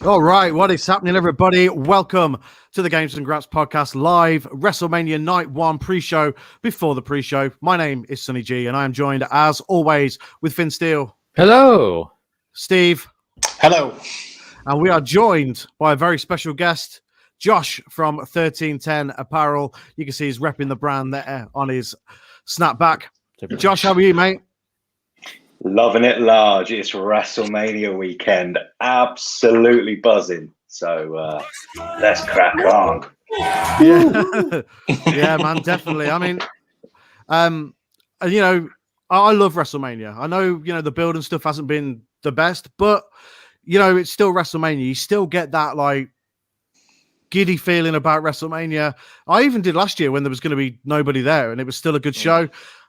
All right, what is happening, everybody? Welcome to the Games and Grats podcast live WrestleMania Night One pre-show before the pre-show. My name is Sonny G, and I am joined, as always, with Finn Steele. Hello. Steve. Hello. And we are joined by a very special guest, Josh from 1310 Apparel. You can see he's repping the brand there on his snapback. Josh, how are you, mate? Loving it large. It's WrestleMania weekend. Absolutely buzzing. So let's crack on. Yeah. Yeah, man, definitely. I mean, you know, I love WrestleMania. I know, you know, the build and stuff hasn't been the best, but, you know, it's still WrestleMania. You still get that, like, giddy feeling about WrestleMania. I even did last year when there was going to be nobody there, and it was still a good show.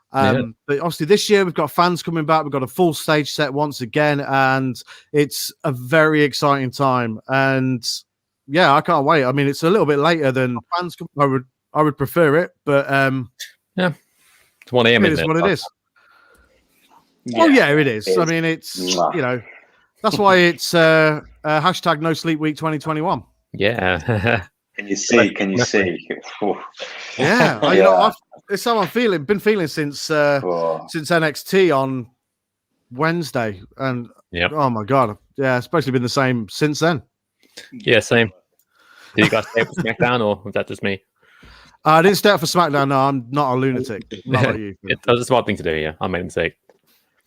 But obviously this year we've got fans coming back. We've got a full stage set once again, and it's a very exciting time. And yeah, I can't wait. I mean, it's a little bit later than fans. I would prefer it, but yeah, it's 1 a.m. It is what it is. Yeah. Oh yeah, it is. I mean, it's you know, that's why it's hashtag No Sleep Week 2021. Yeah. Can you see? Yeah, you know, it's how I'm feeling. Been feeling since NXT on Wednesday, and oh my god, yeah, it's basically been the same since then. Yeah, same. Did you guys stay up for SmackDown, or was that just me? I didn't stay up for SmackDown. No, I'm not a lunatic. Not like you. It was a smart thing to do. Yeah, I made a mistake.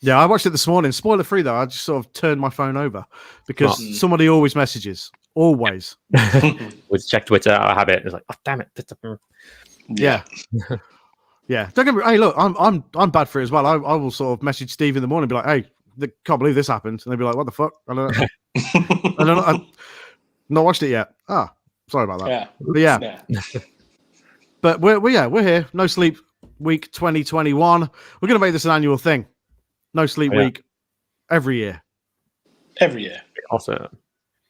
Yeah, I watched it this morning. Spoiler free though. I just sort of turned my phone over because somebody always messages. Always. Would check Twitter. I have it. It's like, oh damn it. Yeah. Yeah. Don't get me. Hey, look, I'm bad for it as well. I will sort of message Steve in the morning, and be like, hey, can't believe this happened, and they'll be like, what the fuck? I don't know. I don't know. I've not watched it yet. Sorry about that. Yeah. But yeah. But we're here. No Sleep Week 2021. We're gonna make this an annual thing. No Sleep Week every year. Every year. Awesome.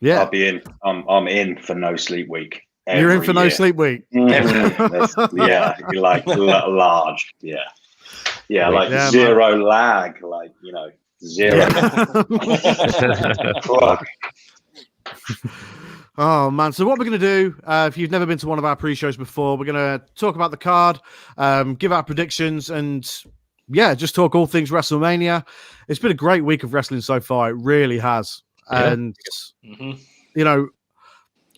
Yeah. I'll be in. I'm in for No Sleep Week. You're in for No Sleep Week. Yeah, like large. Yeah, like zero lag. Like, you know, zero. Oh man! So what we're going to do, if you've never been to one of our pre-shows before, we're going to talk about the card, give our predictions, and just talk all things WrestleMania. It's been a great week of wrestling so far. It really has, and you know,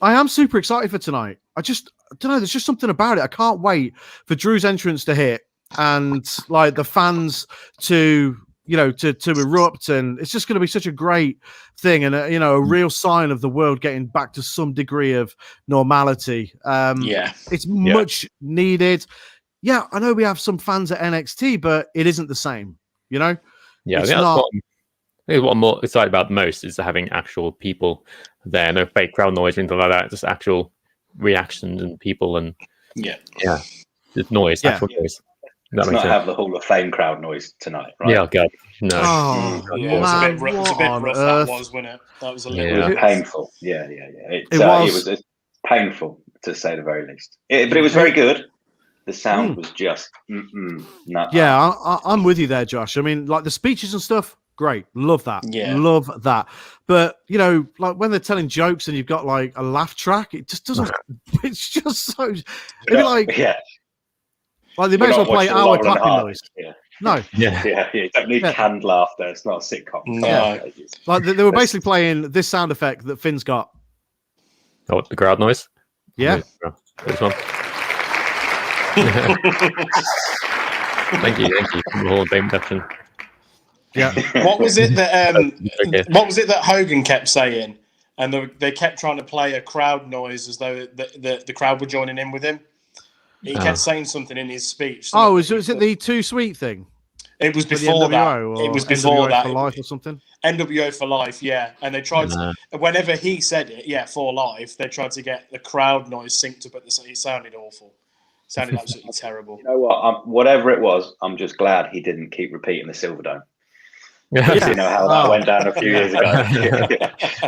I am super excited for tonight. I don't know. There's just something about it. I can't wait for Drew's entrance to hit and like the fans to erupt, and it's just going to be such a great thing, and a real sign of the world getting back to some degree of normality. It's much needed. Yeah, I know we have some fans at NXT, but it isn't the same. You know. Yeah, it's I think what I'm more excited about most is having actual people there, no fake crowd noise or anything like that. Just actual reactions and people, and just noise, actual noise. Let's not have the Hall of Fame crowd noise tonight, right? Yeah, God, no. Oh, it was a bit rough. That wasn't it? That was a little bit painful. Yeah. It was painful, to say the very least. But it was very good. The sound was just nuts. Yeah, I'm with you there, Josh. I mean, like the speeches and stuff, great. Love that. Yeah. Love that. But, you know, like when they're telling jokes and you've got like a laugh track, it just doesn't, it's just so, Like they may as well play our clapping noise. Yeah. No. Yeah. You don't need canned laughter. It's not a sitcom. No. Like they were basically playing this sound effect that Finn's got. Oh, the crowd noise? Yeah. This one. Thank you. Hall of Fame induction. Yeah. What was it that Hogan kept saying? And they kept trying to play a crowd noise as though the crowd were joining in with him. He kept saying something in his speech. Oh, was it the Too Sweet thing? It was before that. It was before NWO that. For life or something? NWO for life, yeah. And they tried to, whenever he said it, for life, they tried to get the crowd noise synced up at the. It sounded awful. It sounded absolutely terrible. You know what? Whatever it was, I'm just glad he didn't keep repeating the Silverdome. Yeah. You know how that went down a few years ago.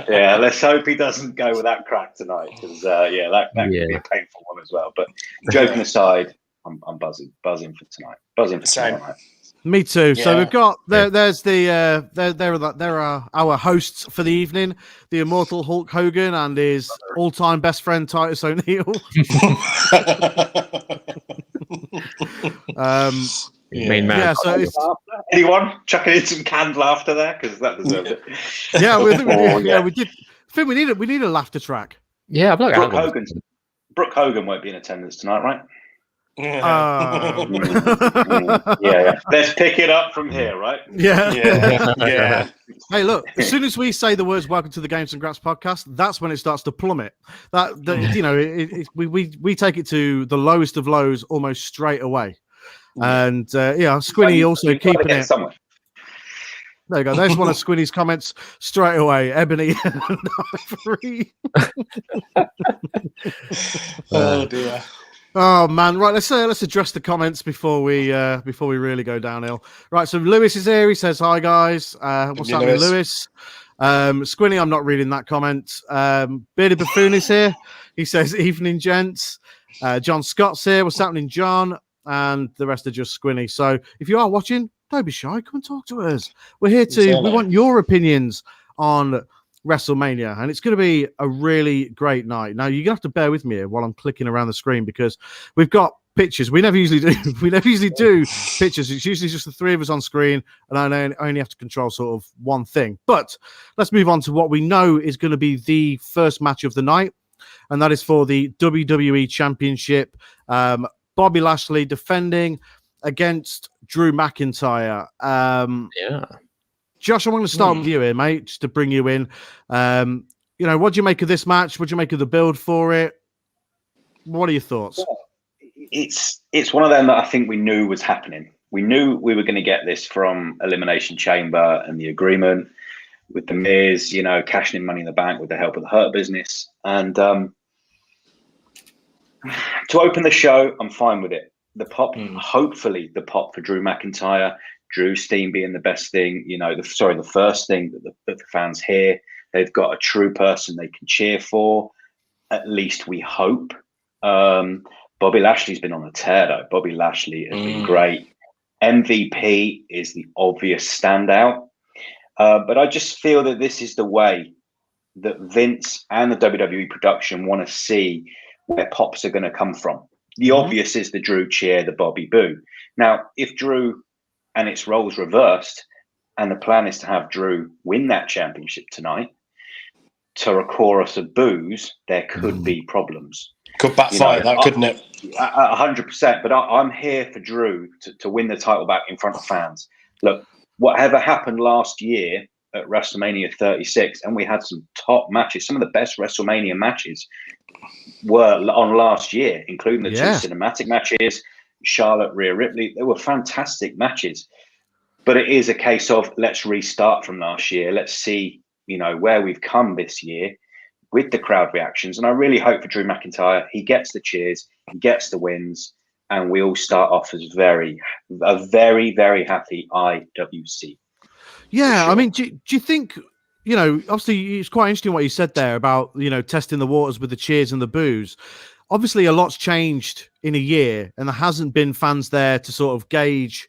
Yeah, let's hope he doesn't go with that crack tonight, because that could be a painful one as well. But joking aside, I'm buzzing for tonight. Buzzing for tonight. Me too. Yeah. So we've got there are our hosts for the evening: the immortal Hulk Hogan and his all-time best friend Titus O'Neil. Main man. So anyone chucking in some canned laughter there, because that deserves it. We did. Finn, we need a laughter track. Yeah, I'm like Brooke Hogan won't be in attendance tonight, right? Yeah. Let's pick it up from here, right? Yeah. Hey, look, as soon as we say the words "Welcome to the Games and Graps podcast," that's when it starts to plummet. We take it to the lowest of lows almost straight away. And Squinny also keeping it somewhere. There you go. There's one of Squinny's comments straight away. Ebony. Oh dear. Oh man, right. Let's address the comments before we really go downhill. Right. So Lewis is here. He says, "Hi guys. What's happening, Lewis?" Squinny, I'm not reading that comment. Bearded Buffoon is here. He says, "Evening, gents." John Scott's here. What's happening, John? And the rest are just Squinny. So if you are watching, don't be shy. Come and talk to us. We're here we want your opinions on WrestleMania, and it's going to be a really great night. Now, you're going to have to bear with me here while I'm clicking around the screen, because we've got pictures. We never usually do. We never usually do pictures. It's usually just the three of us on screen, and I only have to control sort of one thing. But let's move on to what we know is going to be the first match of the night, and that is for the WWE Championship. Bobby Lashley defending against Drew McIntyre. Josh, I'm going to start with you here, mate, just to bring you in. What do you make of this match? What do you make of the build for it? What are your thoughts? It's one of them that I think we knew was happening. We knew we were going to get this from Elimination Chamber and the agreement with the Miz, cashing in Money in the Bank with the help of the Hurt Business. And to open the show, I'm fine with it. The pop, hopefully the pop for Drew McIntyre, Drew Steen being the best thing, the first thing that the fans hear. They've got a true person they can cheer for. At least we hope. Bobby Lashley's been on a tear, though. Bobby Lashley has been great. MVP is the obvious standout. But I just feel that this is the way that Vince and the WWE production want to see where pops are going to come from. The obvious is the Drew cheer, the Bobby boo. Now, if Drew and its roles reversed, and the plan is to have Drew win that championship tonight, to a chorus of boos, there could be problems. Could backfire couldn't it? 100%. But I'm here for Drew to win the title back in front of fans. Look, whatever happened last year at WrestleMania 36, and we had some top matches. Some of the best WrestleMania matches were on last year, including the two cinematic matches, Charlotte, Rhea Ripley. They were fantastic matches. But it is a case of let's restart from last year. Let's see, where we've come this year with the crowd reactions. And I really hope for Drew McIntyre, he gets the cheers, he gets the wins, and we all start off as a very, very happy IWC. Yeah, sure. I mean, do you think, obviously it's quite interesting what you said there about, testing the waters with the cheers and the boos. Obviously a lot's changed in a year, and there hasn't been fans there to sort of gauge,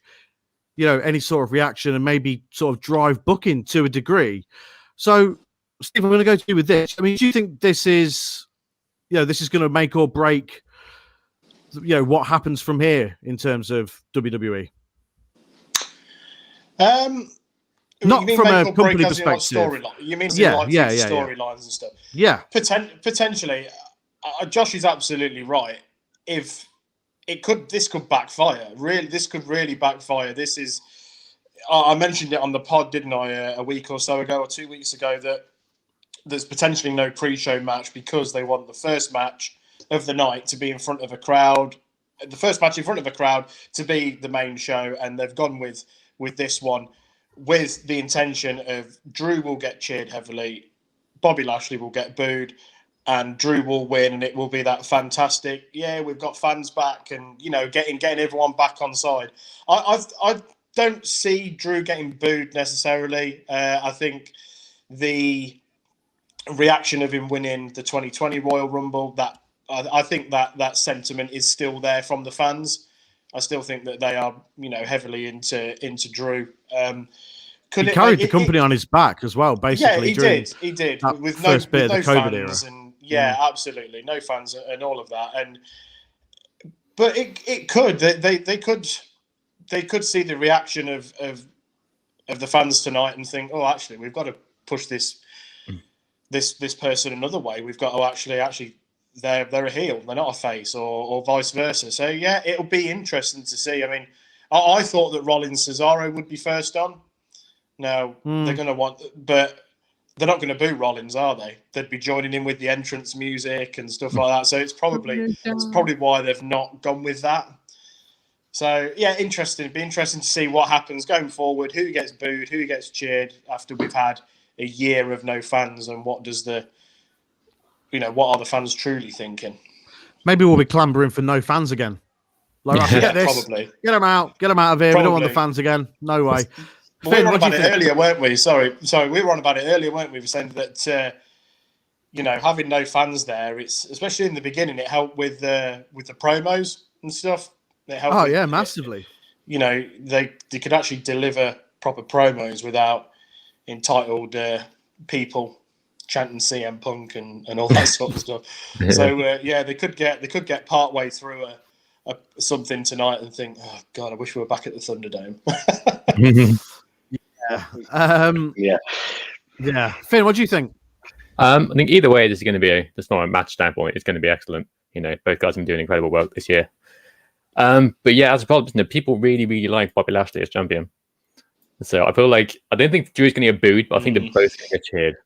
any sort of reaction and maybe sort of drive booking to a degree. So, Steve, I'm going to go to you with this. I mean, do you think this is, this is going to make or break what happens from here in terms of WWE? Not from a company perspective. You mean storylines and stuff? Yeah. Potentially, Josh is absolutely right. If this could backfire. Really, this could really backfire. This is. I mentioned it on the pod, didn't I, a week or so ago, or 2 weeks ago, that there's potentially no pre-show match because they want the first match of the night to be in front of a crowd. The first match in front of a crowd to be the main show, and they've gone with this one with the intention of Drew will get cheered heavily, Bobby Lashley will get booed, and Drew will win, and it will be that fantastic, we've got fans back, and getting everyone back on side. I don't see Drew getting booed necessarily. I think the reaction of him winning the 2020 Royal Rumble, I think that sentiment is still there from the fans. I still think that they are, heavily into Drew. He carried the company on his back as well, basically. Yeah, he did. With first bit of the COVID fans era. And absolutely, no fans and all of that. But it could. They could see the reaction of the fans tonight and think, oh, actually, we've got to push this person another way. We've got to actually. They're a heel. They're not a face, or vice versa. So it'll be interesting to see. I mean, I thought that Rollins Cesaro would be first on. Now they're going to but they're not going to boo Rollins, are they? They'd be joining in with the entrance music and stuff like that. So it's probably why they've not gone with that. So interesting. It'd be interesting to see what happens going forward. Who gets booed? Who gets cheered after we've had a year of no fans? And what does what are the fans truly thinking? Maybe we'll be clambering for no fans again. Forget this. Probably. Get them out of here. Probably. We don't want the fans again. No way. Finn, we were on about it earlier, weren't we? Sorry, we were on about it earlier, weren't we? We were saying that having no fans there, it's especially in the beginning, it helped with the promos and stuff. It helped. Massively. They could actually deliver proper promos without entitled people chanting CM Punk and all that sort of stuff. So they could get part way through something tonight and think, oh God, I wish we were back at the Thunderdome. Finn, what do you think? I think either way, this is going to be just from a match standpoint, it's going to be excellent. Both guys have been doing incredible work this year. But as a problem, people really, really like Bobby Lashley as champion. So I feel like I don't think Drew's going to get booed, but I think they're both going to get cheered.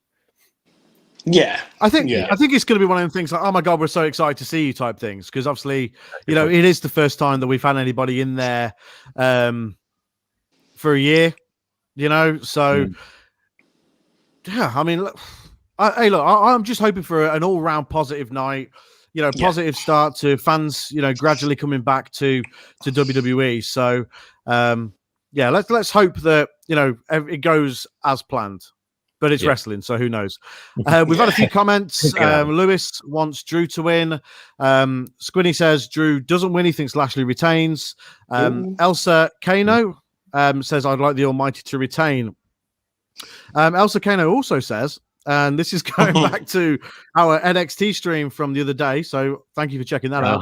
Yeah, I think it's going to be one of them things like, oh my God, we're so excited to see you type things, because obviously, it is the first time that we've had anybody in there for a year, so I mean, I'm just hoping for an all-round positive night, positive start to fans, gradually coming back to WWE. So let's hope that it goes as planned. But it's wrestling, so who knows? We've had a few comments. Lewis wants Drew to win. Squinny says Drew doesn't win. He thinks Lashley retains. Elsa Kano says, I'd like the Almighty to retain. Elsa Kano also says, and this is going back to our NXT stream from the other day, so thank you for checking that out.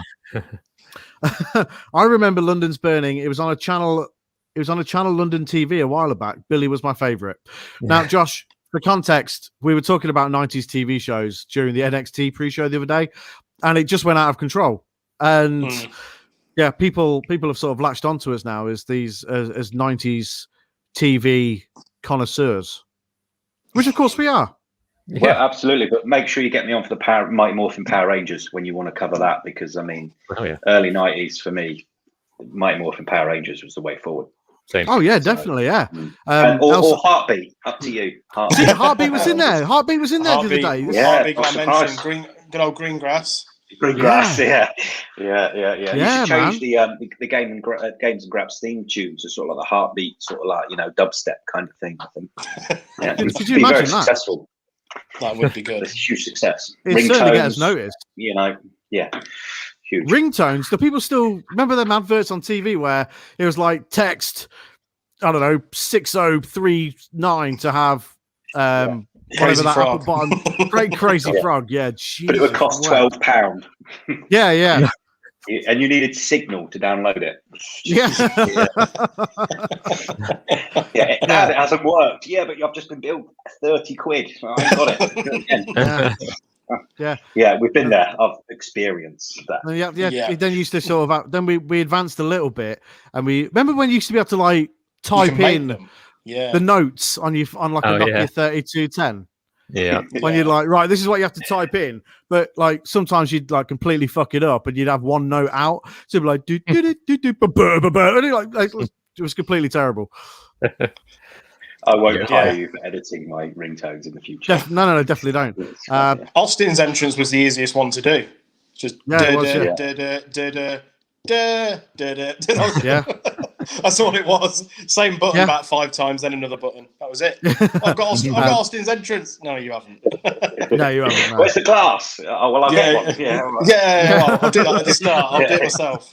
I remember London's Burning. It was on a channel London TV a while back. Billy was my favorite. Now, Josh, for context, we were talking about 90s TV shows during the NXT pre-show the other day, and it just went out of control. And people have sort of latched onto us now as these as 90s TV connoisseurs, which of course we are. Yeah, absolutely. But make sure you get me on for the Mighty Morphin Power Rangers when you want to cover that, because I mean, early 90s for me, Mighty Morphin Power Rangers was the way forward. Same. Oh yeah, definitely, yeah. Or Heartbeat, up to you. Heartbeat was in there. Heartbeat was in there the other day. Heartbeat got mentioned. Good old Greengrass. Greengrass, yeah. You should change the Games and Grabs theme tune to sort of like the Heartbeat, sort of like dubstep kind of thing. I think. Yeah, could you imagine very that? Successful. That would be good. It's a huge success. It certainly gets noticed. Huge. Ringtones. Do people still remember them adverts on TV where it was like text, I don't know, 6039 to have whatever that frog. upper bottom great crazy frog. Yeah, Jesus, but it would cost £12. Yeah. And you needed Signal to download it. Yeah. It hasn't worked. Yeah, but I've just been billed 30 quid. I ain't got it. Yeah, we've been there. I've experienced that. Yeah. Then used to sort of then we advanced a little bit, and we remember when you used to be able to like type in the notes on like a Nokia 3210. Yeah. When you're like, right, this is what you have to type in, but like sometimes you'd like completely fuck it up, and you'd have one note out, so it'd be like do do do do do and like it was completely terrible. I won't hire you for editing my ringtones in the future. No, definitely don't. Austin's entrance was the easiest one to do. Just that's all it was. Same button about 5 times, then another button. That was it. I've got Austin's entrance. No, you haven't. No, you haven't. No. Where's the glass? Oh, well, I'll get one. Well, I'll do that at the start. I'll do it myself.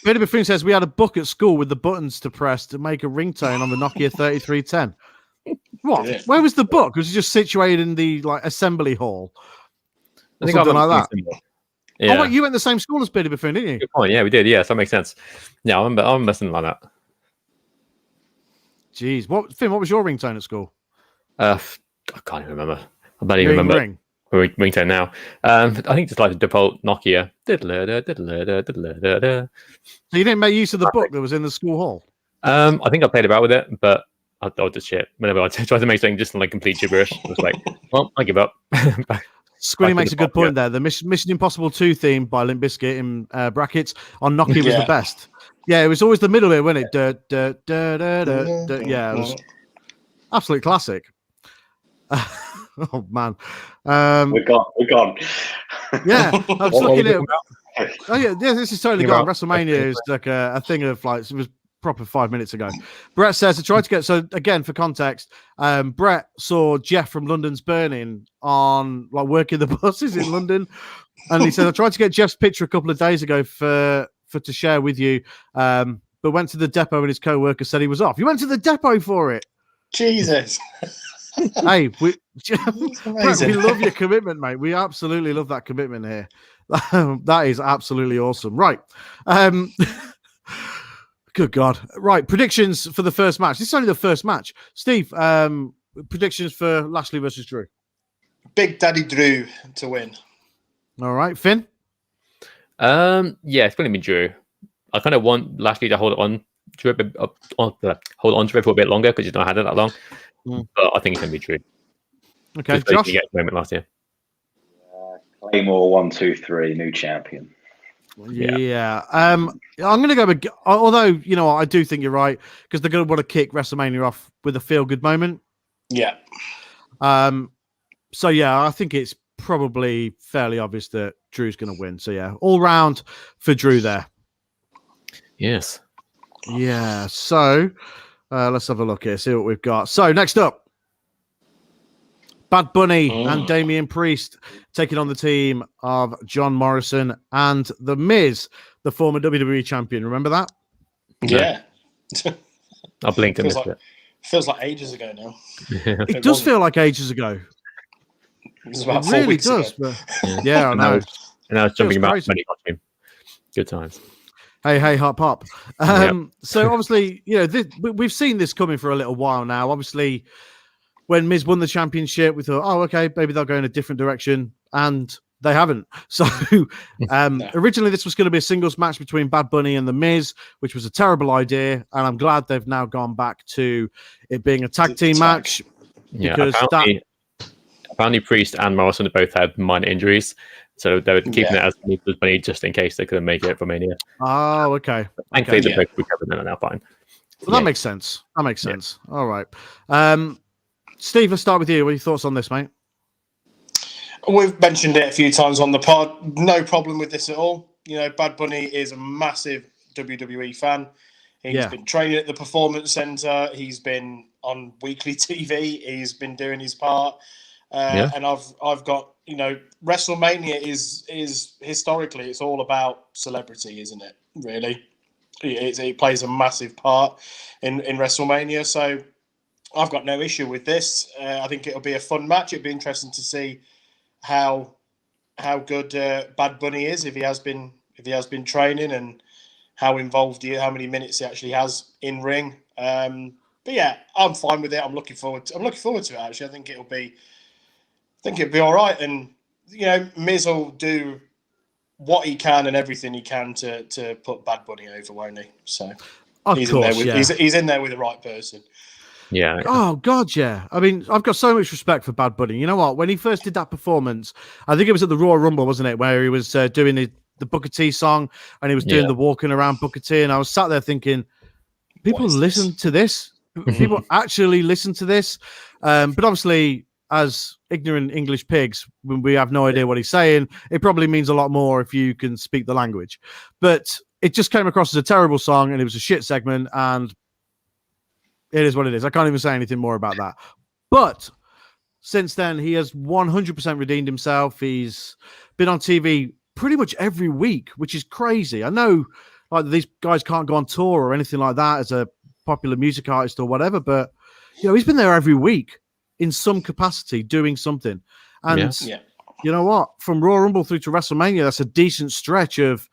Billy Buffoon says we had a book at school with the buttons to press to make a ringtone on the Nokia 3310. What? Yeah. Where was the book? Was it just situated in the like assembly hall? I think something like that. Yeah. Oh, wait, you went to the same school as Billy Buffoon, didn't you? Good point. Yeah, we did. Yeah, so that makes sense. Yeah, I remember something like that. Jeez, Finn? What was your ringtone at school? I can't even remember. I don't even remember ringtone now. I think just like the default Nokia. So you didn't make use of the book that was in the school hall? I think I played about with it, but I just shit. Whenever I tried to make something just like complete gibberish, I was like, well, I give up. Squinny makes a good point there. The Mission Impossible 2 theme by Limp Bizkit in brackets on Nokia was the best. Yeah, it was always the middle bit, wasn't it? Yeah, it was absolute classic. Oh man, we're gone. Yeah, I was looking at. Oh yeah, this is totally gone. WrestleMania is like a thing of like it was proper 5 minutes ago. Brett says I tried to get again for context. Brett saw Jeff from London's Burning on like working the buses in London, and he said I tried to get Jeff's picture a couple of days ago for to share with you, but went to the depot and his co-worker said he was off. You went to the depot for it? Jesus. Hey, Brett, we love your commitment, mate. We absolutely love that commitment here. That is absolutely awesome. Right. Good God. Right. Predictions for the first match. This is only the first match. Steve, predictions for Lashley versus Drew. Big Daddy Drew to win. All right. Finn? Yeah, it's going to be Drew. I kind of want Lashley to hold on to it for a bit longer because he's not had it that long. But I think it's going to be Drew. Okay, Josh? He get a moment last year. Claymore 1, 2, 3, new champion. Yeah. I'm going to go with, although, you know, I do think you're right because they're going to want to kick WrestleMania off with a feel-good moment. Yeah. So, yeah, I think it's probably fairly obvious that Drew's going to win. So, yeah, all round for Drew there. Yes. Yeah. So, let's have a look here, see what we've got. So, next up, Bad Bunny and Damian Priest taking on the team of John Morrison and The Miz, the former WWE champion. Remember that? Yeah. I blinked and missed it. Feels like ages ago now. It does feel like ages ago. It about really does. But, yeah, I know. And I was jumping about many costume. Good times. Hey, hop, hop. So obviously, you know, we've seen this coming for a little while now. Obviously, when Miz won the championship, we thought, oh, okay, maybe they'll go in a different direction. And they haven't. So originally this was going to be a singles match between Bad Bunny and The Miz, which was a terrible idea. And I'm glad they've now gone back to it being a tag team match. Because apparently Priest and Morrison both had minor injuries. So they were keeping it as Miz was Bunny just in case they couldn't make it for Mania. Oh, okay. Thankfully, they both recovered and are now fine. Well, that makes sense. That makes sense. All right. Steve, let's start with you. What are your thoughts on this, mate? We've mentioned it a few times on the pod. No problem with this at all. You know, Bad Bunny is a massive WWE fan. He's been training at the Performance Center. He's been on weekly TV. He's been doing his part. And I've got, you know, WrestleMania is historically, it's all about celebrity, isn't it? Really, it plays a massive part in WrestleMania. So I've got no issue with this. I think it'll be a fun match. It'll be interesting to see how good Bad Bunny is, if he has been if he has been training and how involved how many minutes he actually has in ring. But yeah, I'm fine with it. I'm looking forward to it. Actually, I think it'll be all right. And Miz will do what he can and everything he can to put Bad Bunny over, won't he? So he's in there with the right person. Yeah. Oh God, yeah. I mean, I've got so much respect for Bad Bunny. You know what? When he first did that performance, I think it was at the Royal Rumble, wasn't it, where he was doing the Booker T song and he was doing the walking around Booker T, and I was sat there thinking, people listen to this. People actually listen to this. But obviously, as ignorant English pigs, when we have no idea what he's saying, it probably means a lot more if you can speak the language. But it just came across as a terrible song, and it was a shit segment, and it is what it is. I can't even say anything more about that. But since then, he has 100% redeemed himself. He's been on TV pretty much every week, which is crazy. I know like these guys can't go on tour or anything like that as a popular music artist or whatever, but he's been there every week in some capacity doing something. And you know what? From Royal Rumble through to WrestleMania, that's a decent stretch of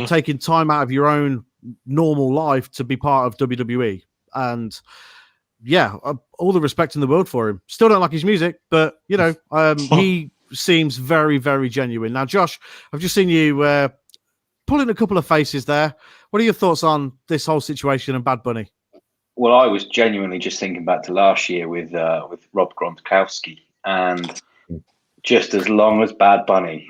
taking time out of your own normal life to be part of WWE. And all the respect in the world for him. Still don't like his music, but he seems very, very genuine. Now, Josh, I've just seen you pull in a couple of faces there. What are your thoughts on this whole situation and Bad Bunny? Well, I was genuinely just thinking back to last year with Rob Gronkowski, and just as long as Bad Bunny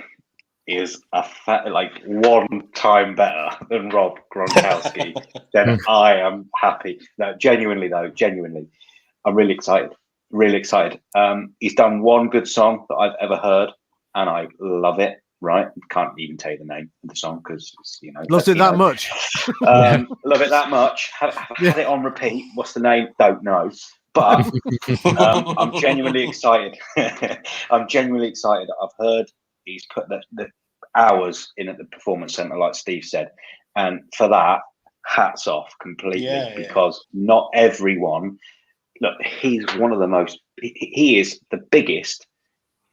is one time better than Rob Gronkowski, then I am happy. No, genuinely, I'm really excited. Really excited. He's done one good song that I've ever heard, and I love it. Right, can't even tell you the name of the song because loves it that much. Love it that much. Have had it on repeat. What's the name? Don't know. But I'm genuinely excited. I'm genuinely excited. I've heard he's put the hours in at the Performance Center, like Steve said, and for that, hats off completely, because not everyone. Look, he's one of the most. He is the biggest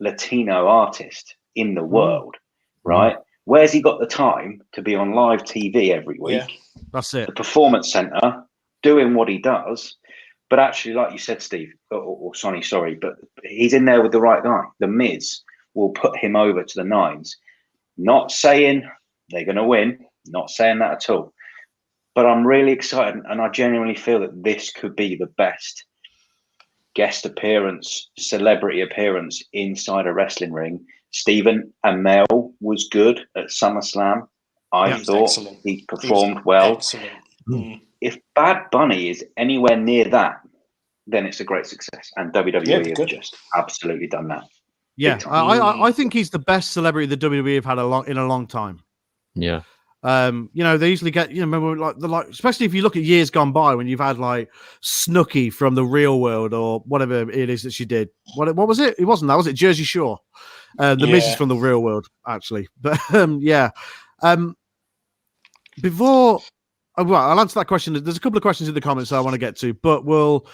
Latino artist in the world, right? Where's he got the time to be on live TV every week? Yeah, that's it. The Performance Center, doing what he does. But actually, like you said, Steve, or Sonny, sorry, but he's in there with the right guy. The Miz will put him over to the nines. Not saying they're going to win, not saying that at all. But I'm really excited, and I genuinely feel that this could be the best guest appearance, celebrity appearance inside a wrestling ring. Stephen Amell was good at SummerSlam. I thought he performed well. If Bad Bunny is anywhere near that, then it's a great success. And WWE has just absolutely done that. Yeah, I think he's the best celebrity the WWE have had in a long time. Yeah. They usually get, remember especially if you look at years gone by when you've had like Snooki from The Real World or whatever it is that she did. What was it? It wasn't that, was it? Jersey Shore. The Miz is from The Real World, actually. But before, I'll answer that question. There's a couple of questions in the comments that I want to get to, but we'll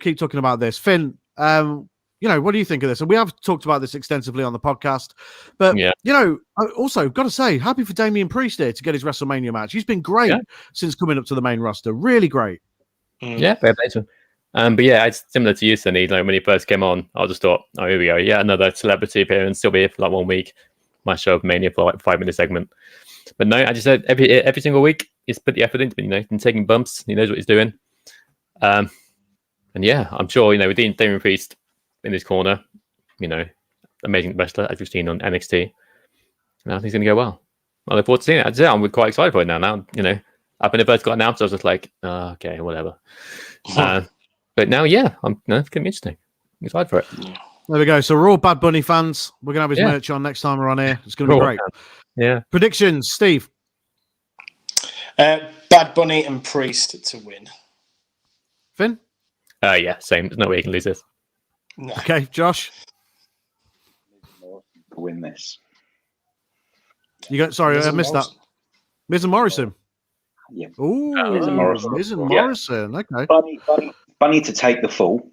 keep talking about this. Finn, what do you think of this? And we have talked about this extensively on the podcast, but I also got to say, happy for Damian Priest here to get his WrestleMania match. He's been great since coming up to the main roster. Really great. Yeah, fair play to him. But it's similar to you, Sonny. Like when he first came on, I just thought, oh, here we go. Yeah, another celebrity appearance. Still be here for like 1 week. Might show up Mania for like a 5-minute segment. But no, I just said every single week he's put the effort into. He's been taking bumps. He knows what he's doing. And I'm sure with Damian Priest in his corner, amazing wrestler as we've seen on NXT. And I think he's going to go well. I look forward to seeing it. I'm quite excited for it now. When it first got announced, I was just like, oh, okay, whatever. But now, it's going to be interesting. I'm excited for it. There we go. So we're all Bad Bunny fans. We're going to have his merch on next time we're on here. It's going to be great. Yeah. Predictions, Steve. Bad Bunny and Priest to win. Finn? Same. There's no way you can lose this. No. Okay, Josh. Win this. I missed that. Miz and Morrison. Yeah. Ooh, Miz and Morrison. Okay. Bunny to take the fall.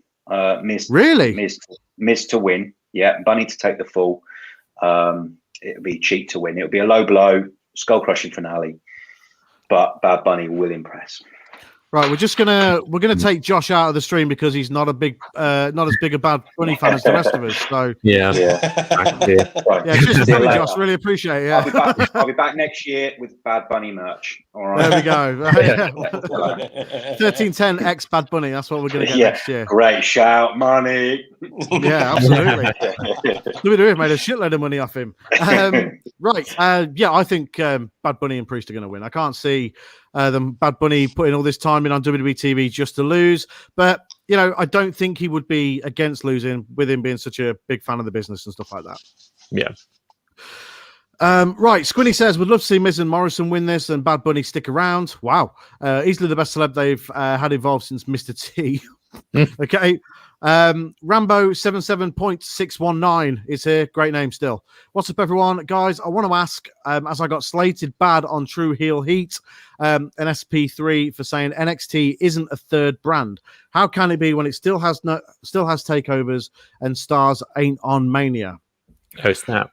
Miz. Really? Miz to win. Yeah, Bunny to take the fall. It'll be cheap to win. It'll be a low blow. skull crushing finale, but Bad Bunny will impress. Right, we're gonna take Josh out of the stream because he's not as big a Bad Bunny fan as the rest of us. So yeah. Right. Just for me, Josh. Really appreciate it. Yeah. I'll be back next year with Bad Bunny merch. All right. There we go. 1310 X Bad Bunny. That's what we're gonna get next year. Great shout, money. Yeah, absolutely. We made a shitload of money off him. Right. I think Bad Bunny and Priest are gonna win. I can't see Bad Bunny putting all this time in on WWE TV just to lose. But, I don't think he would be against losing with him being such a big fan of the business and stuff like that. Yeah. Right. Squinny says, would love to see Miz and Morrison win this and Bad Bunny stick around. Wow. Easily the best celeb they've had involved since Mr. T. Okay. Rambo 77.619 is here. Great name still. What's up, everyone? Guys, I want to ask, as I got slated bad on True Heel Heat, an SP3 for saying NXT isn't a third brand. How can it be when it still has takeovers and stars ain't on Mania? Oh, snap.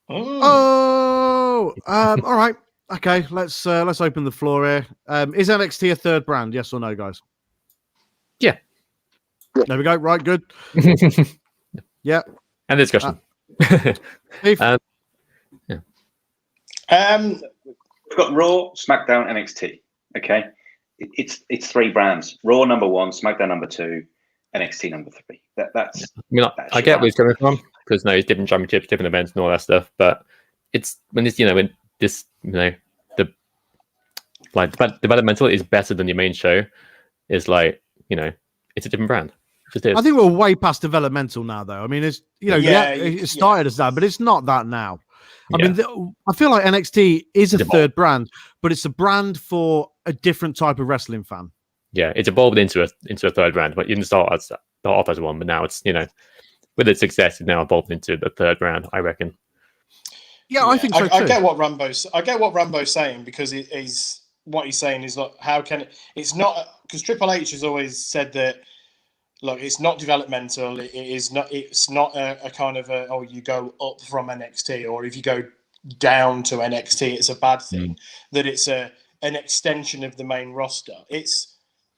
All right. Okay, let's open the floor here. Is NXT a third brand? Yes or no, guys? Yeah. There we go. Right, good. Yeah. And discussion. We've got Raw, SmackDown, NXT. Okay, it's three brands: Raw number 1, SmackDown number 2, NXT number 3. That's. I get where he's coming from because he's different championships, different events, and all that stuff. But it's when this, when this, the developmental is better than your main show. Is it's a different brand. I think we're way past developmental now, though. I mean, it's it started as that, but it's not that now. I mean, I feel like NXT is a third brand, but it's a brand for a different type of wrestling fan. Yeah, it's evolved into a third brand, but you didn't start off as one, but now it's with its success, it's now evolved into the third brand. I reckon. Yeah, I think so too. I get what Rambo's saying because what he's saying is like, how can it's not because Triple H has always said that. Look, it's not developmental. It's not a kind of you go up from NXT, or if you go down to NXT, it's a bad thing. That it's an extension of the main roster. It's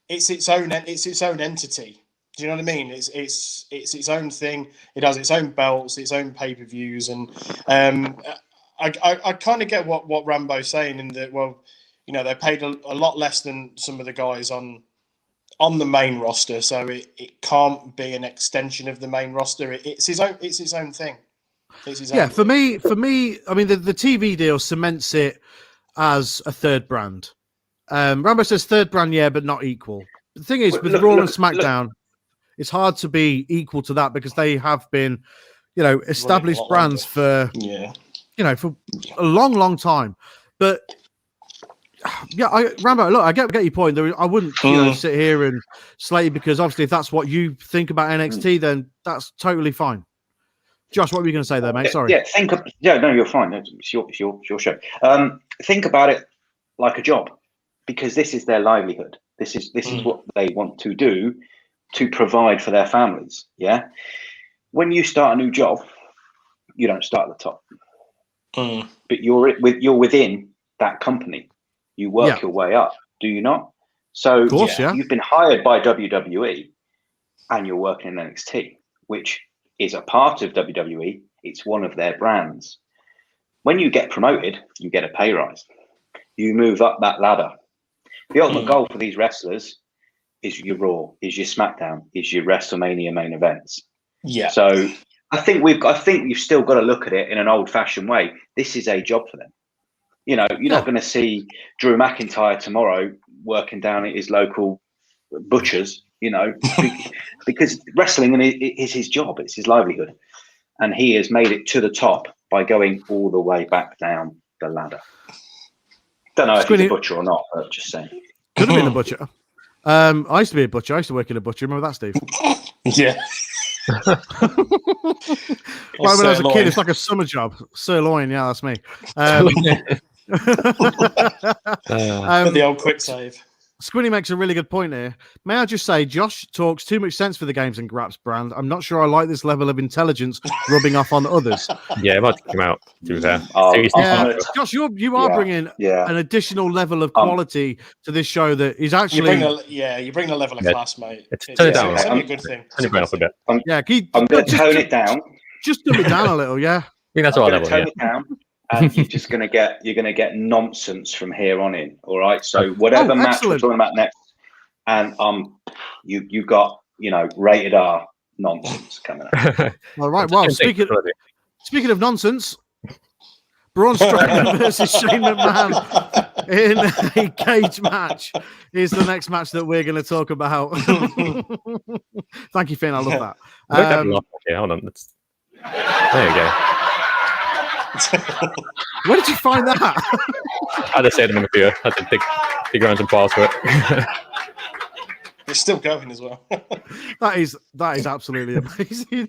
its own entity. Do you know what I mean? It's its own thing. It has its own belts, its own pay-per-views, and I kind of get what Rambo's saying in that. Well, they paid a lot less than some of the guys on the main roster, so it can't be an extension of the main roster. It's its own thing. It's its own thing. For me, I mean, the TV deal cements it as a third brand. Rambo says third brand, but not equal. The thing is, with Raw and SmackDown, it's hard to be equal to that because they have been, established brands for for a long, long time. But Rambo, look, I get your point. I wouldn't sit here and slate you because obviously if that's what you think about NXT, then that's totally fine. Josh, what were you going to say there, mate? Sorry. No, you're fine. It's your show. Think about it like a job because this is their livelihood. This is what they want to do to provide for their families. Yeah. When you start a new job, you don't start at the top, but you're within that company. You work your way up, do you not? So you've been hired by WWE and you're working in NXT, which is a part of WWE. It's one of their brands. When you get promoted, you get a pay rise. You move up that ladder. The ultimate goal for these wrestlers is your Raw, is your SmackDown, is your WrestleMania main events. Yeah. So I think you've still got to look at it in an old-fashioned way. This is a job for them. You're not going to see Drew McIntyre tomorrow working down at his local butcher's, because wrestling is his job. It's his livelihood. And he has made it to the top by going all the way back down the ladder. Don't know if he's a butcher or not, but just saying. Could have been a butcher. I used to be a butcher. I used to work in a butcher. Remember that, Steve? Yeah. When I was a kid, it's like a summer job. Sirloin, yeah, that's me. The old quick save. Squinny makes a really good point here. May I just say, Josh talks too much sense for the Games and Graps brand. I'm not sure I like this level of intelligence rubbing off on others. Yeah, it might come out, to be fair. Josh, you are bringing an additional level of quality to this show that is actually... You bring a level of class, mate. Turn it down. It's only a good thing. Turn it off a bit. I'm going to tone it down. Just dumb it down a little, yeah. I think that's all level, tone it down. And you're just going to get nonsense from here on in. All right. So whatever match we're talking about next, and you got rated R nonsense coming up. All right. Well, speaking of nonsense, Braun Strowman versus Shane McMahon in a cage match is the next match that we're going to talk about. Thank you, Finn. I love that. Okay, hold on. There you go. Where did you find that? I just said them in the video. I had to dig around some files for it. It's still going as well. That is absolutely amazing.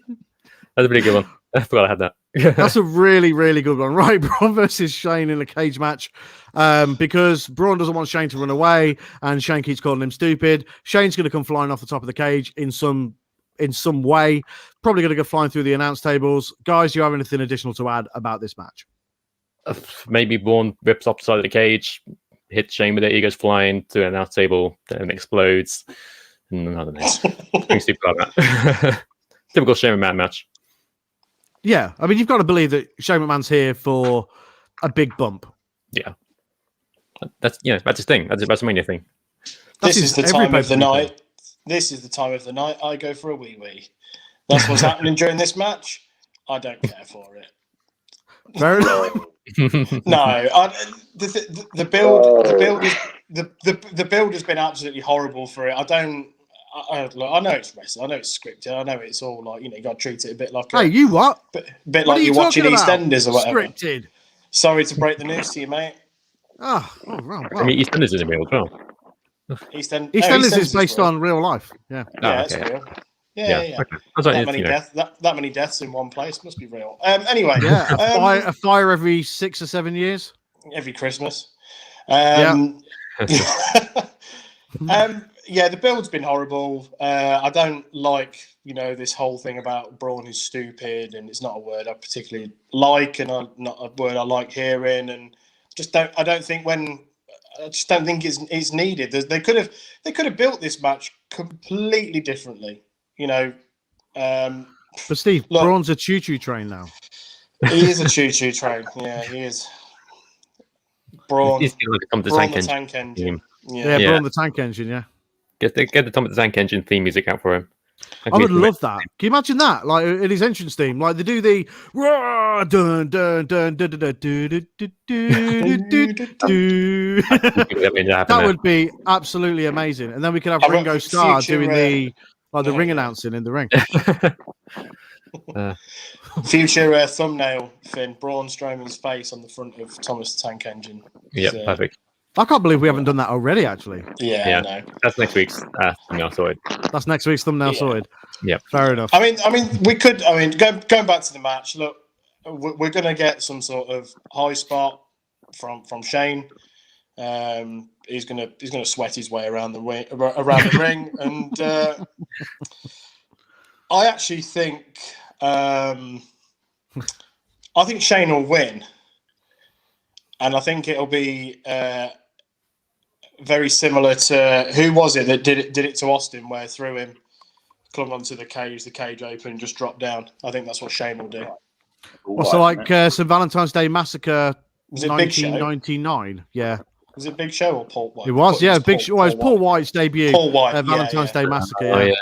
That's a pretty good one. I forgot I had that. That's a really, really good one. Right, Braun versus Shane in a cage match. Because Braun doesn't want Shane to run away, and Shane keeps calling him stupid. Shane's going to come flying off the top of the cage in some way, probably going to go flying through the announce tables. Guys, do you have anything additional to add about this match? Maybe Braun rips off the side of the cage, hits Shane with it, he goes flying to an announce table, then explodes. And I don't know. Something stupid like that. Typical Shane McMahon match. Yeah, I mean, you've got to believe that Shane McMahon's here for a big bump. Yeah. That's his thing. That's a WrestleMania thing. This is the time of the night. This is the time of the night I go for a wee-wee. That's what's happening during this match. I don't care for it. Very no. The build has been absolutely horrible for it. I know it's wrestling. I know it's scripted. I know it's all like, you got to treat it a bit like you what? Bit like you're watching EastEnders or whatever. Scripted. Sorry to break the news to you, mate. Oh, wow. I mean, EastEnders is in real as well. EastEnders is based on real life. Yeah. It's real. Yeah. Okay. That many deaths in one place must be real. Anyway, a fire every 6 or 7 years. Every Christmas. The build's been horrible. I don't like, this whole thing about Braun is stupid, and it's not a word I particularly like, and not a word I like hearing, and I don't think it's needed. They could have built this match completely differently. But Steve, Braun's a choo-choo train now. He is a choo-choo train. Yeah, he is. Braun. He's going to come to the tank engine. Yeah, Braun the tank engine. Yeah. Get the Tom the Tank Engine theme music out for him. I would love that. Can you imagine that? Like in his entrance theme, like they do the dun dun dun dun dun dun that would be absolutely amazing. And then we could have Ringo Starr doing the ring announcing in the ring. Future thumbnail, Finn, Braun Strowman's face on the front of Thomas the Tank Engine. Yeah, perfect. I can't believe we haven't done that already, actually. Yeah. I know. That's next week's thumbnail sorted. That's next week's thumbnail sorted. Yeah. Fair enough. I mean, we could, going back to the match, look, we're going to get some sort of high spot from Shane. He's going to sweat his way around the ring. And I actually think, Shane will win. And I think it'll be very similar to, who was it that did it to Austin, where threw him, clung onto the cage opened and just dropped down. I think that's what Shane will do. Also, like St. Valentine's Day Massacre 1999. Yeah. Was it Big Show or Paul White? It was, Big Show. Well, it was Paul White's debut. Paul White. Valentine's Day Massacre. Yeah.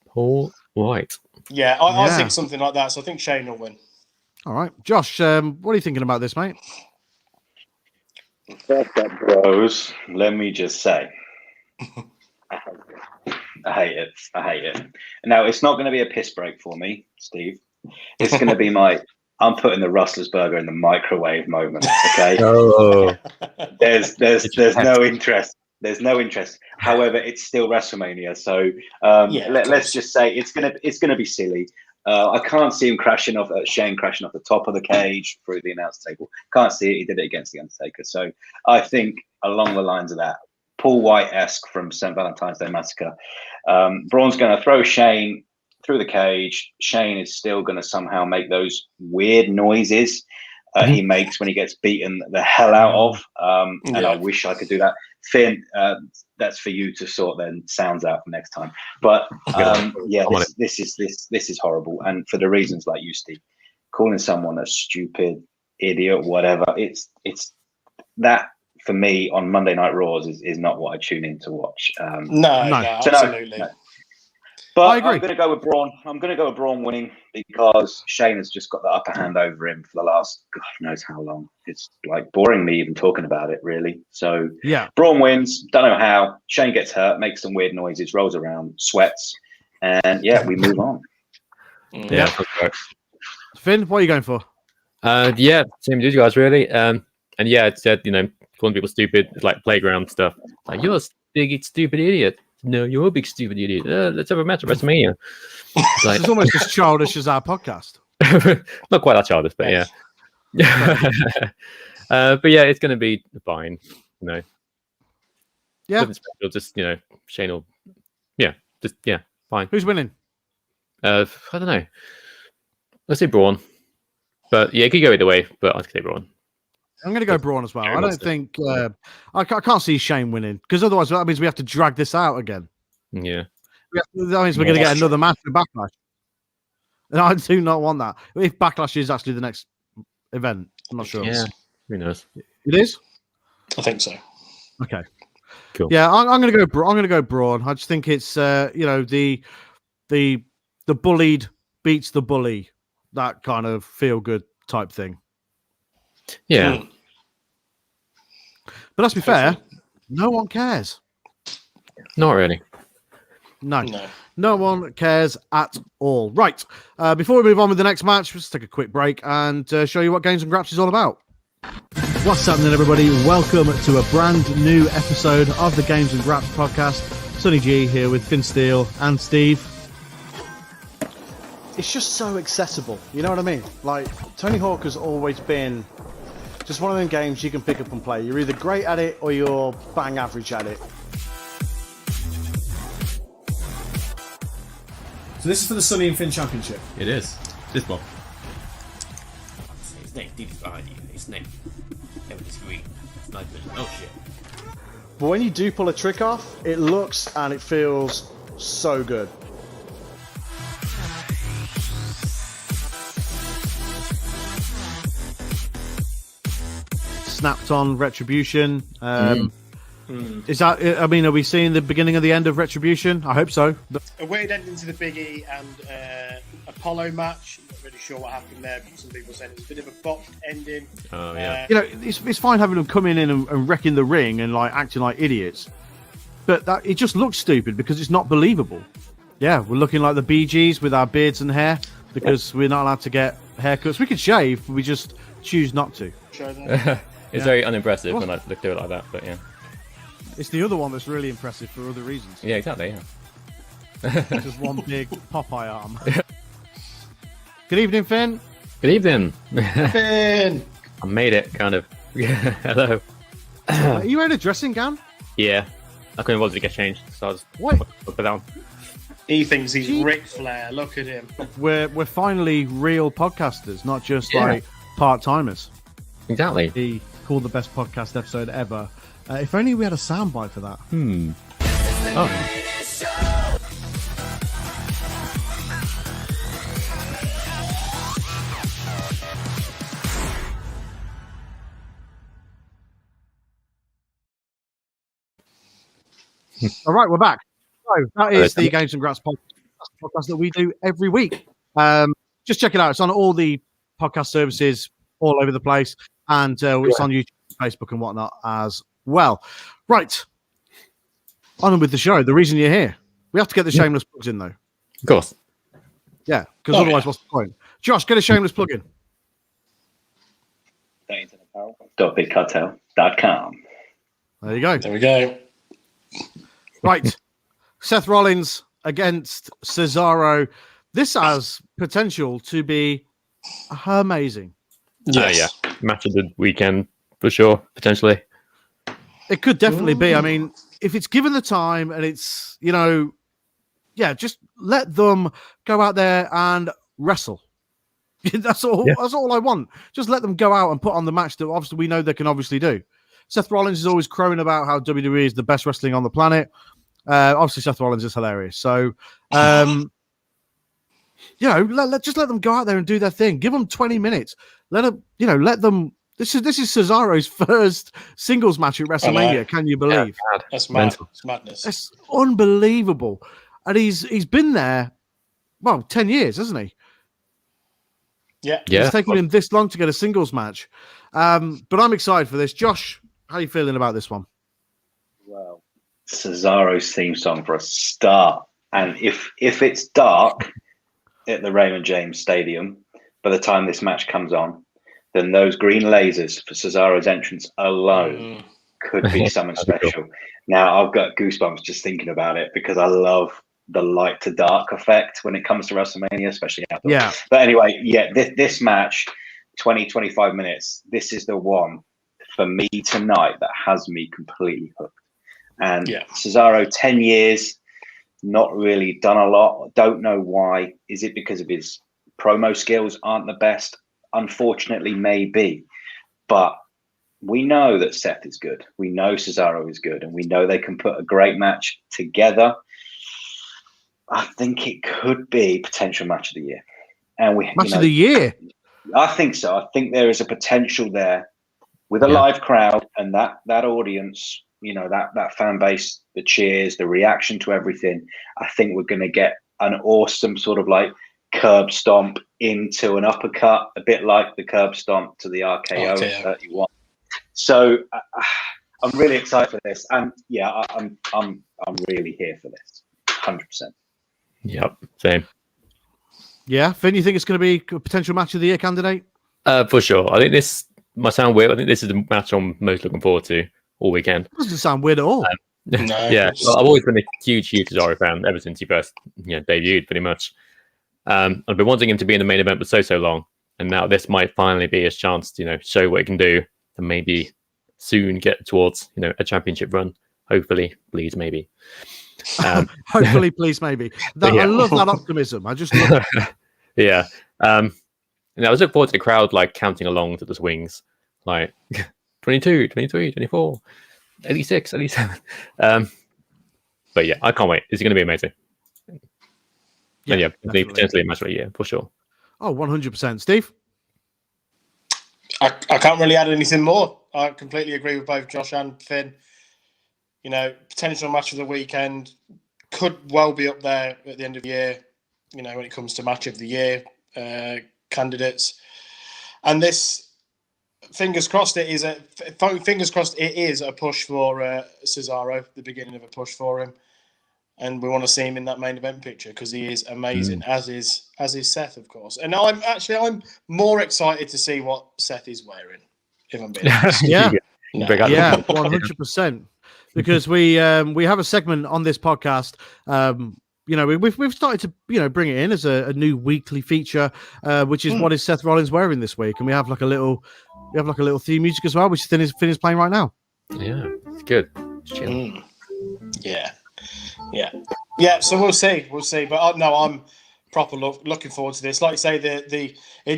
Paul White. Yeah, I think something like that. So I think Shane will win. All right. Josh, what are you thinking about this, mate? First up, bros, let me just say, I hate it. Now, it's not going to be a piss break for me, Steve. It's going to be I'm putting the Rustler's burger in the microwave moment, okay? Oh. There's no interest. There's no interest. However, it's still WrestleMania, so let's just say it's gonna be silly. I can't see him Shane crashing off the top of the cage through the announce table. Can't see it. He did it against the Undertaker. So I think along the lines of that, Paul White-esque from St. Valentine's Day Massacre. Braun's going to throw Shane through the cage. Shane is still going to somehow make those weird noises he makes when he gets beaten the hell out of. And I wish I could do that. Finn, that's for you to sort then sounds out for next time. But this is horrible. And for the reasons like you, Steve, calling someone a stupid idiot, whatever, it's that for me on Monday Night Raws is not what I tune in to watch. No, absolutely. No. But I'm going to go with Braun. I'm going to go with Braun winning because Shane has just got the upper hand over him for the last God knows how long. It's like boring me even talking about it, really. So Braun wins. Don't know how. Shane gets hurt, makes some weird noises, rolls around, sweats, and we move on. Yeah. Finn, what are you going for? Same as you guys, really. And it said, calling people stupid, it's like playground stuff. Like, you're a big stupid idiot. No, you're a big stupid idiot. Let's have a match at WrestleMania. It's almost as childish as our podcast. Not quite that childish, but but it's going to be fine. Yeah. Just Shane will. Fine. Who's winning? I don't know. Let's say Braun. But it could go either way. But I'd say Braun. I'm going to go Braun as well. I don't think I can't see Shane winning because otherwise that means we have to drag this out again. Yeah, that means we're going to get another match for Backlash. And I do not want that. If Backlash is actually the next event, I'm not sure. Yeah, who knows? It is. I think so. Okay, cool. Yeah, I'm going to go. I'm going to go Braun. I just think it's the bullied beats the bully, that kind of feel good type thing. Yeah. But let's be fair, no one cares. Not really. No one cares at all. Right. Before we move on with the next match, let's take a quick break and show you what Games and Graps is all about. What's happening, everybody? Welcome to a brand new episode of the Games and Graps podcast. Sonny G here with Finn Steele and Steve. It's just so accessible. You know what I mean? Like, Tony Hawk has always been just one of them games you can pick up and play. You're either great at it or you're bang average at it. So this is for the Sonny and Finn Championship. It is. This one. His name, his name. Never disagree. Oh shit. But when you do pull a trick off, it looks and it feels so good. Snapped on Retribution. Is that? I mean, are we seeing the beginning of the end of Retribution? I hope so. A weird ending to the Big E and Apollo match. Not really sure what happened there. But some people saying it's a bit of a botched ending. Oh yeah. It's fine having them come in and wrecking the ring and like acting like idiots, but it just looks stupid because it's not believable. Yeah, we're looking like the Bee Gees with our beards and hair because we're not allowed to get haircuts. We could shave, but we just choose not to. It's very unimpressive when I look through it like that, but yeah. It's the other one that's really impressive for other reasons. Yeah, exactly, yeah. Just one big Popeye arm. Good evening, Finn. Good evening. Finn! I made it, kind of. Hello. Are you wearing a dressing gown? Yeah. I couldn't bother to get changed, so I just put it down. He thinks he's Ric Flair. Look at him. We're finally real podcasters, not just like part-timers. Exactly. He called the best podcast episode ever. If only we had a soundbite for that. Oh. All right, we're back. So that is the Games and Graps podcast that we do every week. Just check it out. It's on all the podcast services all over the place. And it's on YouTube, Facebook and whatnot as well. Right. On with the show. The reason you're here. We have to get the shameless plugs in, though. Of course. Yeah, because otherwise, what's the point? Josh, get a shameless plug in. .bigcartel.com. There you go. There we go. Right. Seth Rollins against Cesaro. This has potential to be amazing. Yes. Yeah. Match of the weekend for sure, potentially. It could definitely be. I mean, if it's given the time and it's, just let them go out there and wrestle. That's all. Yeah. That's all I want. Just let them go out and put on the match that obviously we know they can obviously do. Seth Rollins is always crowing about how WWE is the best wrestling on the planet. Obviously, Seth Rollins is hilarious. So, just let them go out there and do their thing. Give them 20 minutes. Let them. This is Cesaro's first singles match at WrestleMania. Can you believe? Yeah, that's mad. It's madness. It's unbelievable. And he's been there, 10 years, hasn't he? Yeah. It's taken him this long to get a singles match. But I'm excited for this. Josh, how are you feeling about this one? Well, Cesaro's theme song for a start. And if it's dark at the Raymond James Stadium by the time this match comes on, then those green lasers for Cesaro's entrance alone could be something special. Now, I've got goosebumps just thinking about it because I love the light to dark effect when it comes to WrestleMania, especially outdoors. Yeah. But anyway, this match, 20-25 minutes, this is the one for me tonight that has me completely hooked. And Cesaro, 10 years, not really done a lot. Don't know why. Is it because of his promo skills aren't the best? Unfortunately, maybe. But we know that Seth is good. We know Cesaro is good. And we know they can put a great match together. I think it could be potential match of the year. And match of the year? I think so. I think there is a potential there with a live crowd and that audience, that fan base, the cheers, the reaction to everything. I think we're going to get an awesome sort of like curb stomp into an uppercut, a bit like the curb stomp to the RKO at 31. So I'm really excited for this. And I'm really here for this. 100%. Yep, same. Yeah, Finn, you think it's going to be a potential match of the year candidate? For sure. I think this might sound weird. I think this is the match I'm most looking forward to all weekend. It doesn't sound weird at all. No, yeah, well, I've always been a huge Cesaro fan ever since he first debuted, pretty much. I've been wanting him to be in the main event for so long, and now this might finally be his chance to show what he can do, and maybe soon get towards a championship run. Hopefully, please, maybe. Hopefully, please, maybe. I love that optimism. I just love it. Yeah. And I was looking forward to the crowd counting along to the swings, 22, 23, 24, 86, 87. But I can't wait. It's going to be amazing. Potentially a match of the year for sure. Oh, 100%. Steve? I can't really add anything more. I completely agree with both Josh and Finn. Potential match of the weekend could well be up there at the end of the year, when it comes to match of the year candidates. And this, fingers crossed, it is a push for Cesaro, the beginning of a push for him. And we want to see him in that main event picture because he is amazing, as is Seth, of course. And I'm more excited to see what Seth is wearing, if I'm being honest. Yeah, 100%. Because we have a segment on this podcast. We've started to bring it in as a new weekly feature, which is what is Seth Rollins wearing this week, and we have a little theme music as well, which Finn is playing right now. Yeah, it's good. Chill. Yeah. So we'll see. But no, I'm proper looking forward to this. Like you say, it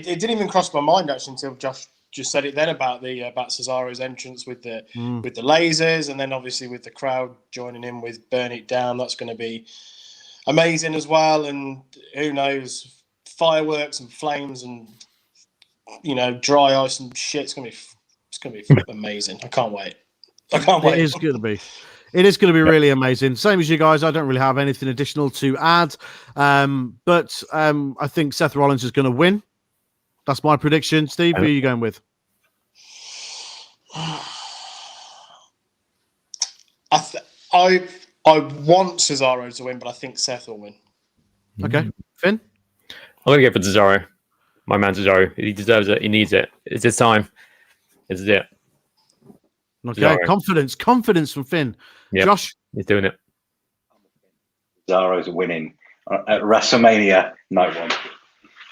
didn't even cross my mind actually until Josh just said it then about Cesaro's entrance with the lasers, and then obviously with the crowd joining in with Burn It Down. That's going to be amazing as well. And who knows, fireworks and flames and dry ice and shit. It's going to be amazing. I can't wait. It is going to be. It is going to be really amazing. Same as you guys, I don't really have anything additional to add. But I think Seth Rollins is going to win. That's my prediction. Steve, who are you going with? I want Cesaro to win, but I think Seth will win. Okay. Finn? I'm going to go for Cesaro. My man Cesaro. He deserves it. He needs it. It's his time. This is it. Okay. Cesaro. Confidence from Finn. Yep. Josh? He's doing it. Cesaro's winning at WrestleMania Night One.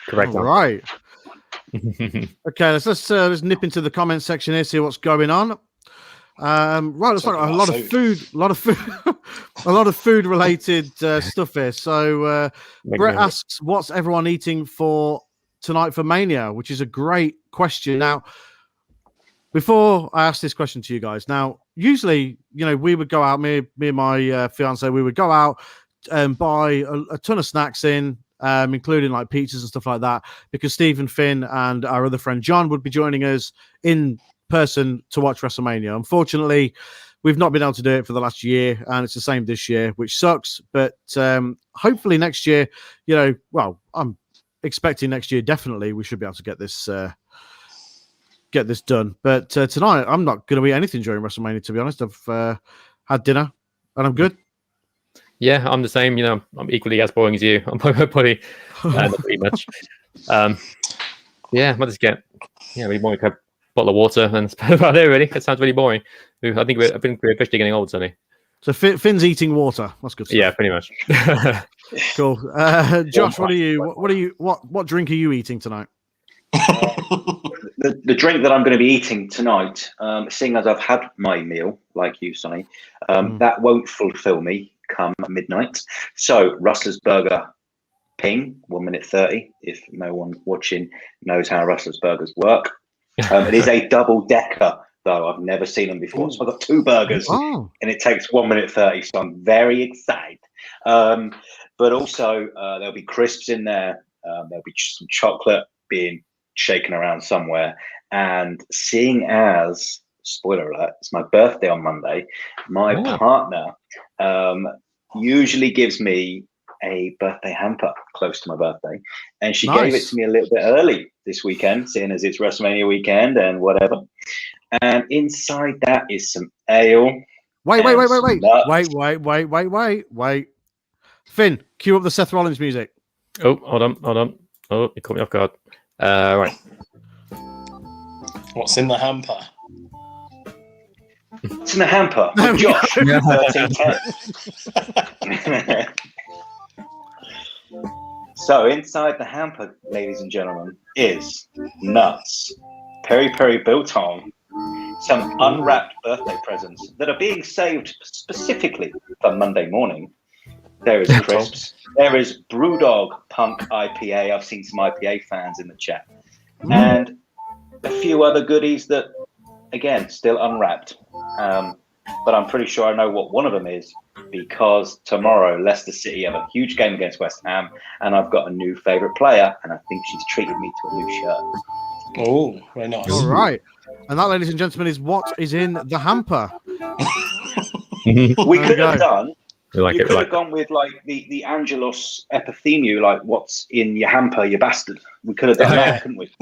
Correct. All right. Okay, let's nip into the comment section here, see what's going on. Right, let's talk about a lot of food, a lot of food related stuff here. So Brett asks, "What's everyone eating for tonight for Mania?" Which is a great question. Now, before I ask this question to you guys, now usually, we would go out, me and my fiance, we would go out and buy a ton of snacks in, including like pizzas and stuff like that, because Stephen Finn and our other friend John would be joining us in person to watch WrestleMania. Unfortunately, we've not been able to do it for the last year, and it's the same this year, which sucks. But hopefully next year, I'm expecting next year definitely we should be able to get this done. But tonight I'm not going to eat anything during WrestleMania, to be honest. I've had dinner and I'm good. Yeah, I'm the same. I'm equally as boring as you. I'm probably pretty much. I might just get maybe more like a bottle of water, and that's about it. Really, it sounds really boring. I think we're officially getting old, Sonny. So Finn's eating water. That's good stuff. Yeah, pretty much. Cool. Josh, what drink are you eating tonight? The drink that I'm going to be eating tonight, seeing as I've had my meal, like you, Sonny, that won't fulfill me come midnight. So Rustler's Burger Ping, 1 minute 30. If no one watching knows how Rustler's Burgers work, it is a double decker, though. I've never seen them before. So I've got 2 burgers, and it takes 1 minute 30. So I'm very excited. But also there'll be crisps in there. There'll be some chocolate being shaken around somewhere. And seeing as, spoiler alert, it's my birthday on Monday, my partner usually gives me a birthday hamper close to my birthday, and she gave it to me a little bit early this weekend, seeing as it's WrestleMania weekend and whatever. And inside that is some ale. Wait. Finn, cue up the Seth Rollins music. Oh, hold on. Oh, you caught me off guard. Right. What's in the hamper? It's in the hamper. Josh. 1310. So inside the hamper, ladies and gentlemen, is nuts, peri-peri biltong, some unwrapped birthday presents that are being saved specifically for Monday morning. There is crisps. There is Brewdog Punk IPA. I've seen some IPA fans in the chat. And a few other goodies that, again, still unwrapped. But I'm pretty sure I know what one of them is, because tomorrow Leicester City have a huge game against West Ham, and I've got a new favourite player, and I think she's treated me to a new shirt. Oh, very nice. All right. And that, ladies and gentlemen, is what is in the hamper. We could have done... You could have gone with like the Angelos epithemia, like what's in your hamper, you bastard. We could have done that, couldn't we?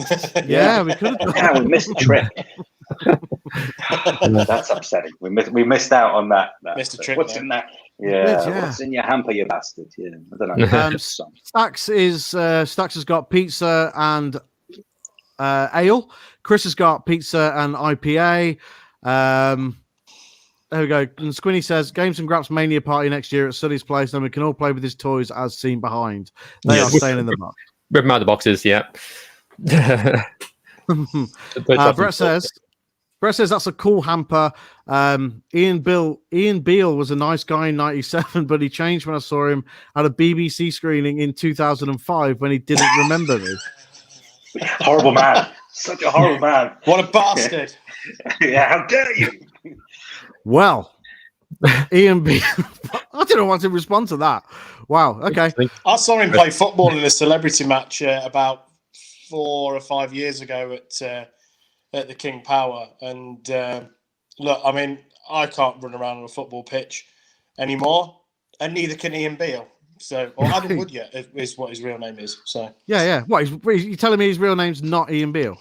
Yeah, we could have. Yeah, we missed the trick. That's upsetting. We missed out on that. Missed the trick. What's in that? Yeah, what's in your hamper, you bastard? Yeah, I don't know. Stacks has got pizza and ale. Chris has got pizza and IPA. There we go. And Squinny says, Games and Graps Mania party next year at Sully's place, and we can all play with his toys as seen behind. They are staying in the box. Rip them out of the boxes, yeah. Brett says that's a cool hamper. Ian Beale was a nice guy in 97, but he changed when I saw him at a BBC screening in 2005 when he didn't remember me. Horrible man. Such a horrible man. What a bastard. Yeah, how dare you? Well, Ian B. I don't know what to respond to that. Wow. Okay. I saw him play football in a celebrity match about 4 or 5 years ago at the King Power. And look, I mean, I can't run around on a football pitch anymore, and neither can Ian Beale. So, or Adam Wood yet is what his real name is. So yeah. What? You telling me his real name's not Ian Beale?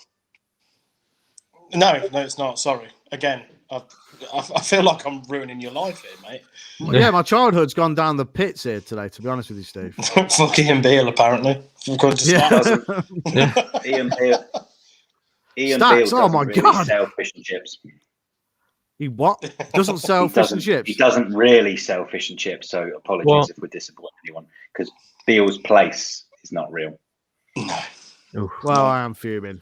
No, it's not. Sorry. Again, I feel like I'm ruining your life here, mate. Yeah, my childhood's gone down the pits here today, to be honest with you, Steve. Fuck Ian Beale, apparently. Ian Beale. Ian Stacks, Beale doesn't really sell fish and chips. He what? Doesn't sell fish and chips? He doesn't really sell fish and chips, so apologies if we're disappointing anyone, because Beale's place is not real. No. Well, I am fuming.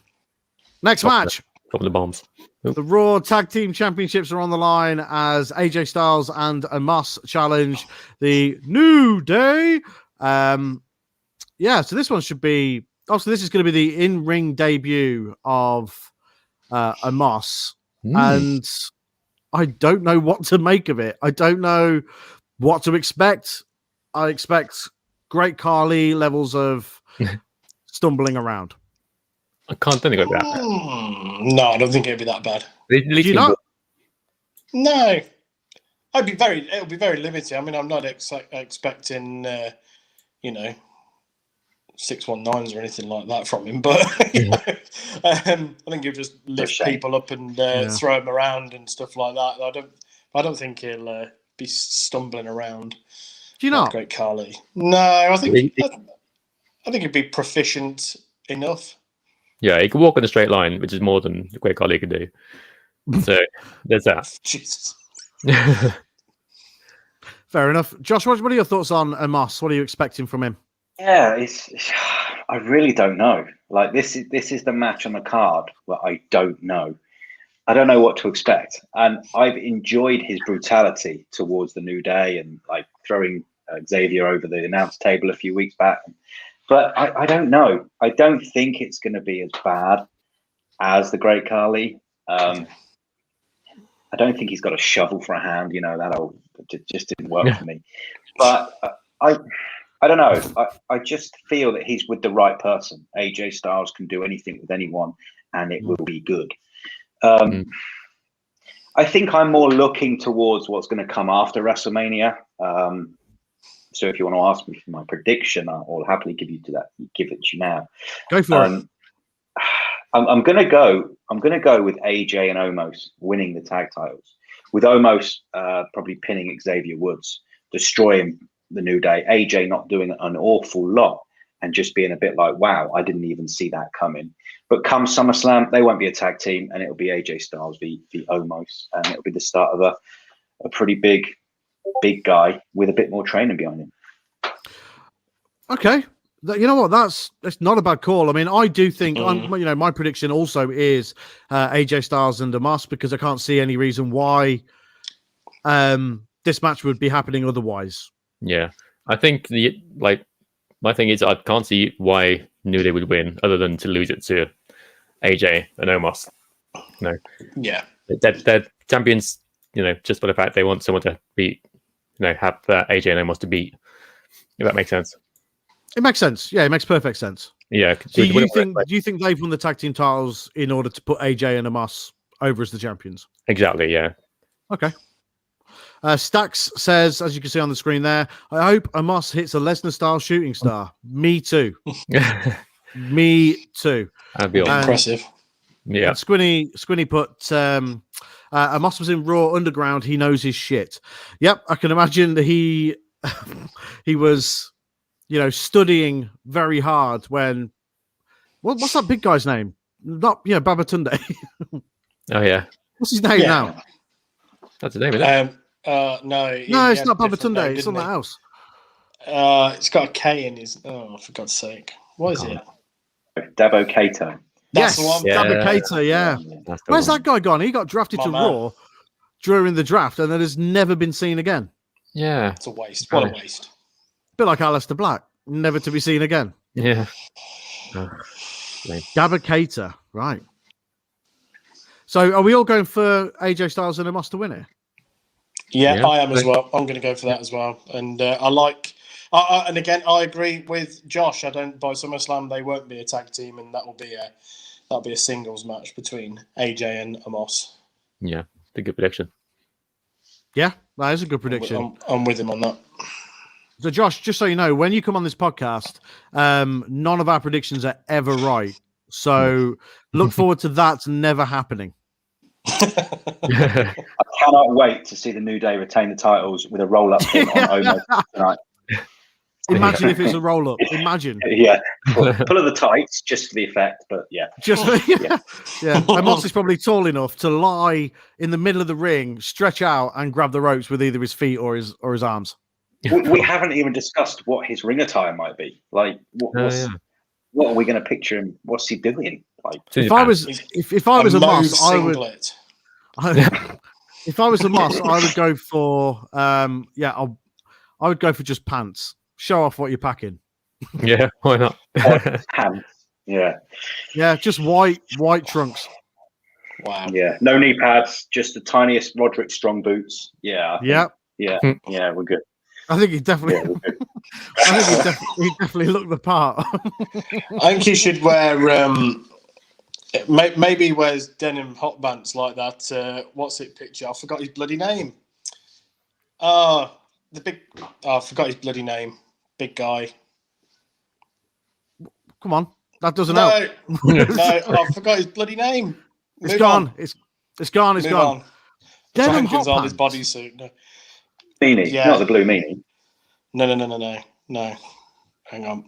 Next match. Dropping the bombs. The Raw Tag Team Championships are on the line as AJ Styles and Omos challenge the New Day. So this one should be... Also, this is going to be the in-ring debut of Omos. And I don't know what to make of it. I don't know what to expect. I expect Great Khali levels of stumbling around. I can't think of that. No, I don't think it'd be that bad. Do you not? No, it'll be very limited. I mean, I'm not expecting, 619s or anything like that from him, but I think he'll just lift people up and throw them around and stuff like that. I don't think he'll be stumbling around. Do you not? Great Khali. No, I think he'd be proficient enough. Yeah, he can walk in a straight line, which is more than the Great Khali could do. So there's that. Jesus. Fair enough. Josh, what are your thoughts on Omos? What are you expecting from him? Yeah, I really don't know. Like this is the match on the card where I don't know. I don't know what to expect, and I've enjoyed his brutality towards the New Day and like throwing Xavier over the announce table a few weeks back. But I don't know. I don't think it's going to be as bad as the Great Khali. I don't think he's got a shovel for a hand. That just didn't work for me. But I don't know. I just feel that he's with the right person. AJ Styles can do anything with anyone, and it will be good. I think I'm more looking towards what's going to come after WrestleMania. So if you want to ask me for my prediction, I'll happily give it to you now. Go for it. I'm going to go with AJ and Omos winning the tag titles, with Omos probably pinning Xavier Woods, destroying the New Day. AJ not doing an awful lot and just being a bit like, wow, I didn't even see that coming. But come SummerSlam, they won't be a tag team, and it'll be AJ Styles v Omos, and it'll be the start of a pretty big guy with a bit more training behind him. Okay. You know what? That's not a bad call. I mean, I do think my prediction also is AJ Styles and Omos, because I can't see any reason why this match would be happening otherwise. Yeah, I think my thing is I can't see why New Day would win other than to lose it to AJ and Omos. No. Yeah. They're champions. Just for the fact they want someone to beat. Have AJ and Omos to beat. If that makes sense. It makes sense. Yeah, it makes perfect sense. Yeah. Do you think they've won the tag team titles in order to put AJ and Omos over as the champions? Exactly. Yeah. Okay. Stax says, as you can see on the screen there, I hope Omos hits a Lesnar style shooting star. Me too. Me too. That'd be impressive. Yeah. And Squinny put Omos was in Raw Underground. He knows his shit. Yep, I can imagine that he was, studying very hard when. What's that big guy's name? Not Babatunde. Oh yeah. What's his name now? That's his name, isn't it? No, it's not Babatunde. It's something else. It's got a K in his. Oh, for God's sake! What is it? Dabo Kato. That's the one. Dabo Kato. Yeah. Where's that guy gone? He got drafted to Raw during the draft, and then has never been seen again. Yeah, it's a waste. What a waste. A bit like Aleister Black, never to be seen again. Yeah. Dabo Kato, right? So, are we all going for AJ Styles and Omos to win it? Yeah, I am as well. I'm going to go for that as well. And I like, and again, I agree with Josh. I don't by SummerSlam they won't be a tag team, and that'll be a singles match between AJ and Omos. Yeah, a good prediction. Yeah, that is a good prediction. I'm with him on that. So, Josh, just so you know, when you come on this podcast, none of our predictions are ever right. So, look forward to that never happening. I cannot wait to see the New Day retain the titles with a roll-up pin on Omos tonight. Imagine if it's a roll-up. Imagine. Yeah. Pull of the tights, just for the effect, but yeah. Yeah. Omos is probably tall enough to lie in the middle of the ring, stretch out, and grab the ropes with either his feet or his arms. We haven't even discussed what his ring attire might be. Like, what are we going to picture him? What's he doing? Like, if I was a Moss, I would. If I was a Moss, I would go for I would go for just pants. Show off what you're packing. Yeah, why not? Pants. Yeah. Yeah, just white trunks. Wow. Yeah, no knee pads, just the tiniest Roderick Strong boots. Yeah. Yeah, we're good. I think he definitely. He definitely looked the part. I think he should wear. Maybe he wears denim hot pants like that. What's it picture? I forgot his bloody name. I forgot his bloody name. Big guy. Come on, that doesn't help. No, I forgot his bloody name. It's gone. It's gone. It's gone. Denim hot pants. His bodysuit. No. Meanie, not the blue meanie. No. Hang on.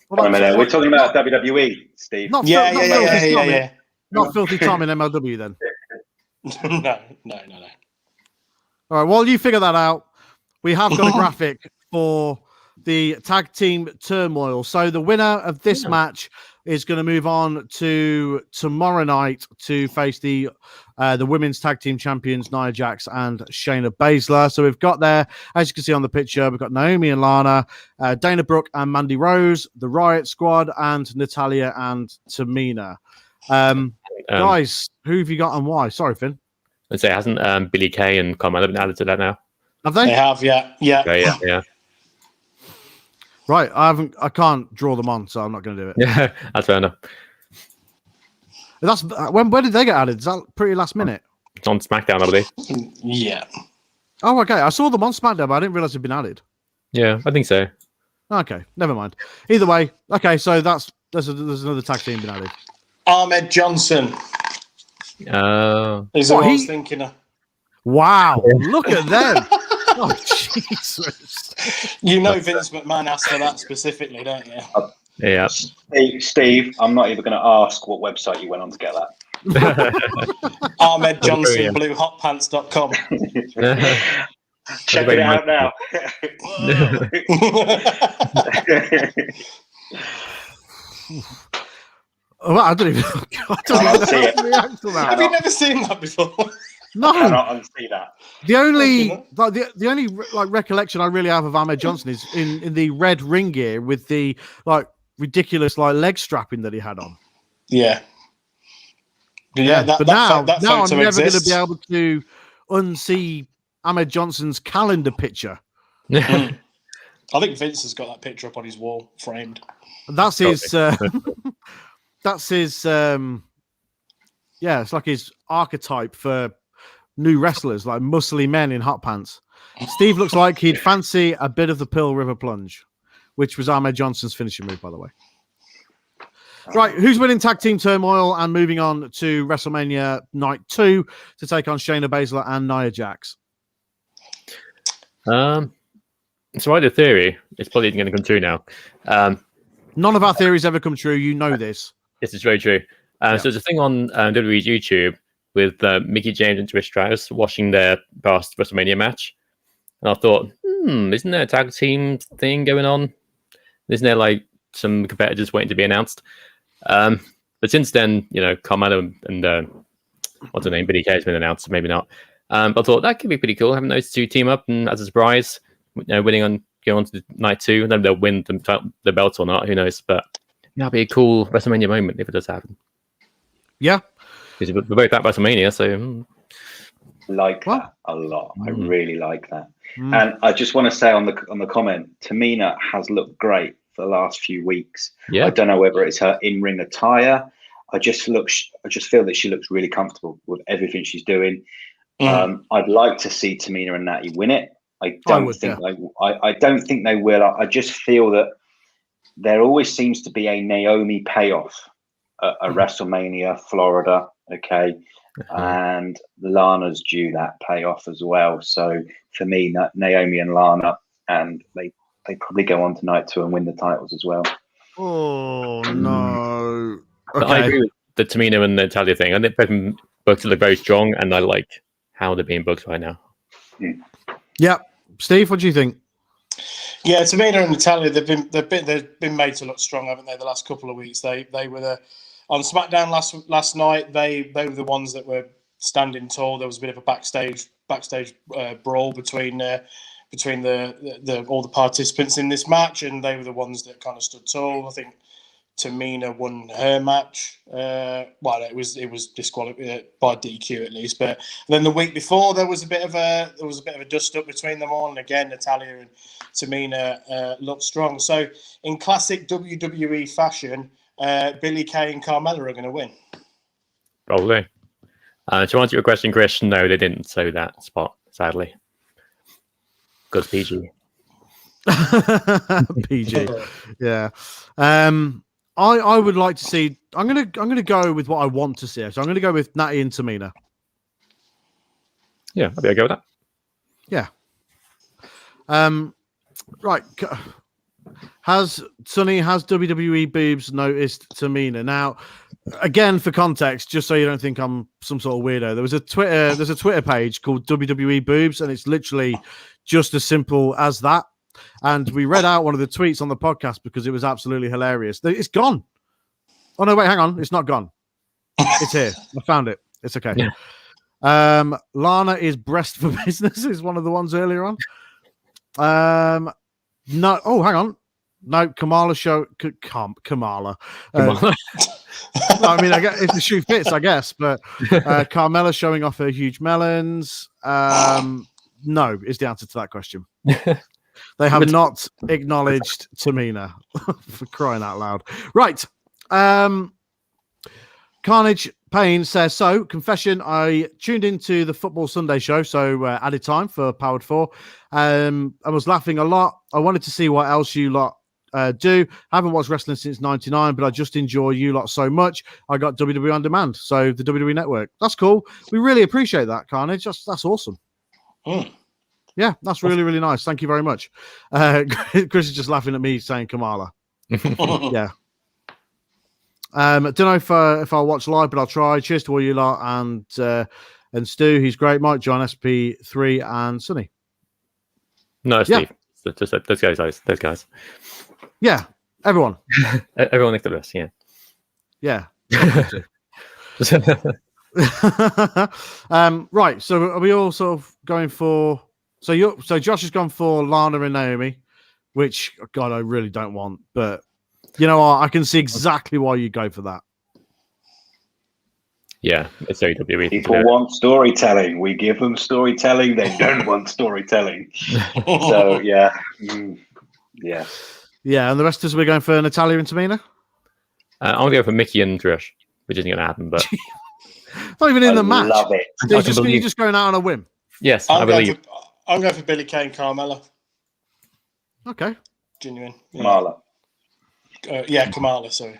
We're talking about WWE, Steve. Yeah. Not Filthy Tom in MLW then. No. All right. While you figure that out, we have got a graphic for the tag team turmoil. So the winner of this match is going to move on to tomorrow night to face the women's tag team champions Nia Jax and Shayna Baszler. So we've got there, as you can see on the picture, we've got Naomi and Lana, Dana Brooke and Mandy Rose, the Riot Squad, and Natalya and Tamina. Guys, who have you got and why? Sorry, Finn. I'd say hasn't Billy Kay and Carmella been added to that now? Have they? They have, yeah. Yeah. Right, I can't draw them on, so I'm not going to do it. Yeah, that's fair enough. That's when did they get added? Is that pretty last minute? It's on SmackDown, I believe. Yeah. Oh, okay. I saw them on SmackDown, but I didn't realize they'd been added. Yeah, I think so. Okay, never mind. Either way, okay. So there's another tag team been added. Ahmed Johnson. Oh, Is what I was thinking of. Wow! Look at them. Oh, Jesus. You know Vince McMahon asked for that specifically, don't you? Yeah. Steve, I'm not even going to ask what website you went on to get that. Ahmed Johnson, bluehotpants.com. Check it out now. Oh, I don't even see it. Have you never seen that before? No, I cannot unsee that. The only recollection I really have of Ahmed Johnson is in the red ring gear with the ridiculous leg strapping that he had on. Yeah. But now I'm never going to be able to unsee Ahmed Johnson's calendar picture. I think Vince has got that picture up on his wall, framed. That's his. That's his. It's like his archetype for new wrestlers, like muscly men in hot pants. Steve looks like he'd fancy a bit of the Pearl River Plunge, which was Ahmed Johnson's finishing move, by the way. Right, who's winning tag team turmoil and moving on to WrestleMania Night 2 to take on Shayna Baszler and Nia Jax? So I had a theory. It's probably going to come true now. None of our theories ever come true. You know this. This is very true. So there's a thing on WWE's YouTube with Mickie James and Trish Stratus watching their past WrestleMania match. And I thought, isn't there a tag team thing going on? Isn't there some competitors waiting to be announced? But since then, Carmella and what's her name, Billy Kay has been announced, so maybe not. But I thought that could be pretty cool, having those two team up and as a surprise, winning on going on to the night 2. I don't know if they'll win the belts or not, who knows? But that'd be a cool WrestleMania moment if it does happen. Yeah. Because we're both at WrestleMania, so that a lot. I really like that. And I just want to say on the comment, Tamina has looked great for the last few weeks. Yeah. I don't know whether it's her in-ring attire. I just feel that she looks really comfortable with everything she's doing. I'd like to see Tamina and Natty win it. I don't think they will. I just feel that there always seems to be a Naomi payoff at WrestleMania, Florida. Okay. And Lana's due that payoff as well. So for me, Naomi and Lana, and they probably go on tonight and win the titles as well. Oh no! Okay. I agree with the Tamina and the Natalya thing. I think both books look very strong, and I like how they're being booked right now. Yeah, Steve, what do you think? Yeah, Tamina and Natalya, they've been made to look strong, haven't they? The last couple of weeks, they were on SmackDown last night. They were the ones that were standing tall. There was a bit of a backstage brawl between all the participants in this match, and they were the ones that kind of stood tall. I think Tamina won her match. Well, it was disqualified by DQ at least. But then the week before, there was a bit of a dust up between them all, and again, Natalya and Tamina looked strong. So, in classic WWE fashion, Billie Kay and Carmella are going to win. Probably. To answer your question, Chris, no, they didn't sew that spot, sadly. Because PG. PG. Yeah. I would like to see. I'm gonna go with what I want to see. So I'm gonna go with Natty and Tamina. Yeah, I'll be okay with that. Yeah. Right. Has WWE boobs noticed Tamina? Now, again, for context, just so you don't think I'm some sort of weirdo, there's a Twitter page called WWE boobs, and it's literally just as simple as that. And we read out one of the tweets on the podcast because it was absolutely hilarious. It's gone. Oh no, wait, hang on. It's not gone. It's here. I found it. It's okay. Yeah. Lana is breast for business is one of the ones earlier on. No. Oh, hang on. No, Kamala show. Kamala. I mean, I guess if the shoe fits, I guess. But Carmella showing off her huge melons. No, is the answer to that question. They have not acknowledged Tamina for crying out loud. Right. Carnage Payne says, so, confession, I tuned into the Football Sunday show, so added time for Powered 4. I was laughing a lot. I wanted to see what else you lot do. I haven't watched wrestling since 99, but I just enjoy you lot so much. I got WWE On Demand, so the WWE Network. That's cool. We really appreciate that, Carnage. That's awesome. Yeah, that's really, really nice. Thank you very much. Chris is just laughing at me saying Kamala. Yeah. Don't know if I'll watch live, but I'll try. Cheers to all you lot and Stu, he's great. Mike, John, SP3, and Sonny. No, Steve. Yeah. Just those guys. Yeah, everyone. Everyone next to us. Yeah. Yeah. Right. So are we all sort of going for? So Josh has gone for Lana and Naomi, which God I really don't want, but you know what? I can see exactly why you go for that. Yeah, it's WWE. People want storytelling. We give them storytelling. They don't want storytelling. So yeah. Yeah, and the rest of us, we're going for Natalya and Tamina? I'm going to go for Mickey and Trish, which isn't going to happen, but... Not even in the match. Love it. You're just going out on a whim. Yes, I'm going for Billie Kay and Carmella. Okay. Genuine. Yeah. Kamala. Kamala, sorry.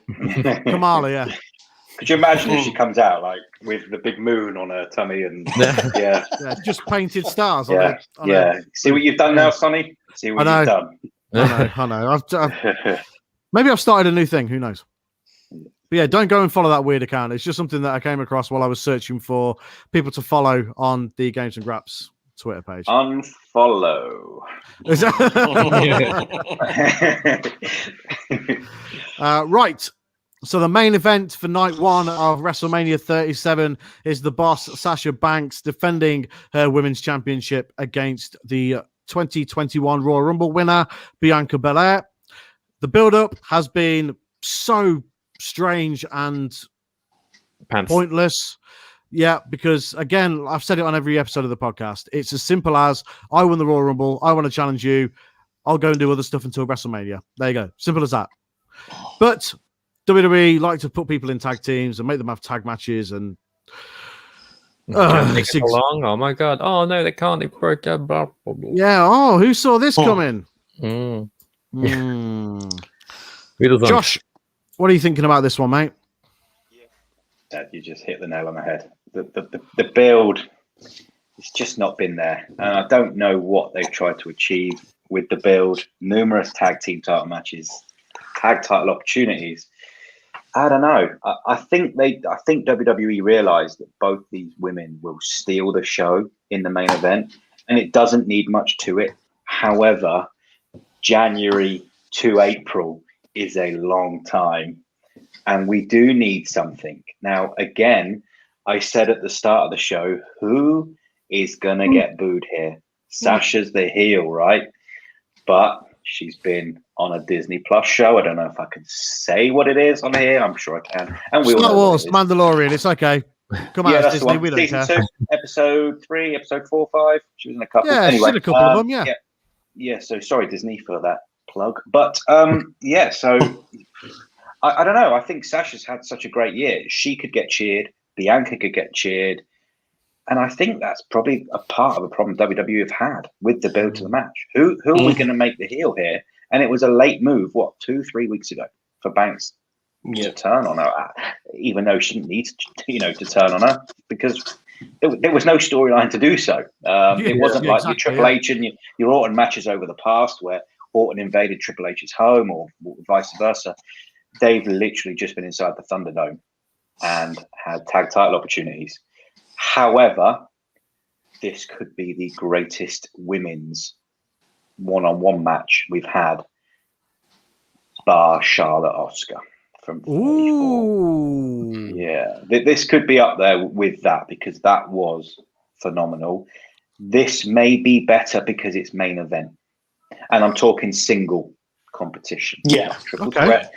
Kamala, yeah. Could you imagine if she comes out like with the big moon on her tummy and yeah, just painted stars. Yeah, See what you've done now, Sonny. See what you've done. I know. Maybe I've started a new thing. Who knows? But yeah, don't go and follow that weird account. It's just something that I came across while I was searching for people to follow on the Games and Graps Twitter page. Unfollow. Right. So the main event for night one of WrestleMania 37 is the boss, Sasha Banks, defending her women's championship against the 2021 Royal Rumble winner, Bianca Belair. The build-up has been so strange and pointless. Yeah, because, again, I've said it on every episode of the podcast. It's as simple as, I won the Royal Rumble, I want to challenge you, I'll go and do other stuff until WrestleMania. There you go. Simple as that. But WWE like to put people in tag teams and make them have tag matches and take it along. Oh my god! Oh no, they can't. They broke up. Yeah. Oh, who saw this coming? Josh, what are you thinking about this one, mate? Dad, you just hit the nail on the head. The build, it's just not been there, and I don't know what they've tried to achieve with the build. Numerous tag team title matches, tag title opportunities. I don't know. I think WWE realized that both these women will steal the show in the main event, and it doesn't need much to it. However, January to April is a long time, and we do need something. Now, again, I said at the start of the show, who is going to get booed here? Sasha's the heel, right? But she's been on a Disney Plus show. I don't know if I can say what it is on here. I'm sure I can. And we all Star know Wars, Mandalorian. It's okay. Come on, that's Disney. We don't Season care. 2, episode 3, episode 4, 5. She was in a couple. Yeah, anyway, she's in a couple of them. Yeah. Yeah. So sorry, Disney, for that plug. But yeah. So I don't know. I think Sasha's had such a great year. She could get cheered. Bianca could get cheered. And I think that's probably a part of the problem WWE have had with the build to the match. Who are we going to make the heel here? And it was a late move, 2-3 weeks ago for Banks to turn on her, even though she didn't need to turn on her, because there was no storyline to do so. It wasn't like your Triple H and your Orton matches over the past where Orton invaded Triple H's home or vice versa. They've literally just been inside the Thunderdome and had tag title opportunities. However, this could be the greatest women's one-on-one match we've had, bar Charlotte Asuka from 34. Ooh. Yeah, this could be up there with that because that was phenomenal. This may be better because it's main event, and I'm talking single competition. Yeah, triple threat.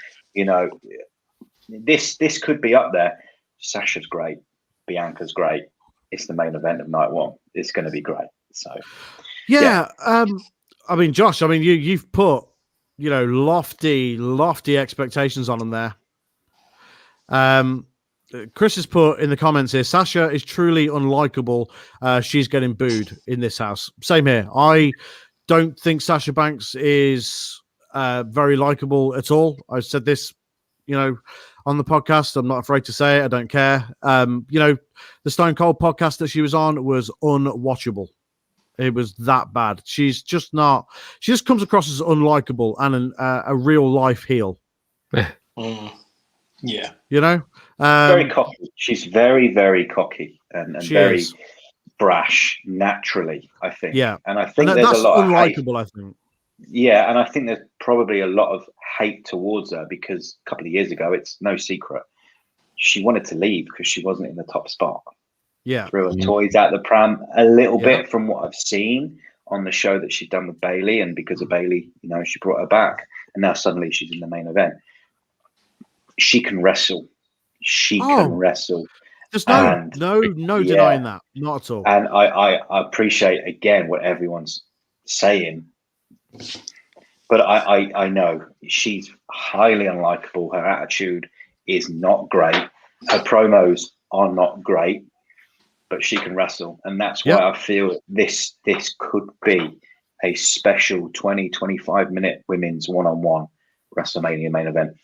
This could be up there. Sasha's great. Bianca's great. It's the main event of night one. It's going to be great. So, yeah. I mean, Josh, you've put, lofty expectations on them there. Chris has put in the comments here, Sasha is truly unlikable. She's getting booed in this house. Same here. I don't think Sasha Banks is very likable at all. I've said this, on the podcast. I'm not afraid to say it. I don't care. The Stone Cold podcast that she was on was unwatchable. It was that bad. She's just not. She just comes across as unlikable and a real life heel. Yeah. Very cocky. She's very, very cocky and very brash naturally, I think. Yeah. And I think there's a lot of unlikable, I think. Yeah, and I think there's probably a lot of hate towards her because a couple of years ago, it's no secret, she wanted to leave because she wasn't in the top spot. Yeah. Threw her toys out the pram a little bit from what I've seen on the show that she'd done with Bayley, and because of Bayley, she brought her back, and now suddenly she's in the main event. She can wrestle. She can wrestle. There's no denying that. Not at all. And I appreciate again what everyone's saying. But I know she's highly unlikable. Her attitude is not great. Her promos are not great, but she can wrestle. And that's why I feel this could be a special 20-25 minute women's one-on-one WrestleMania main event.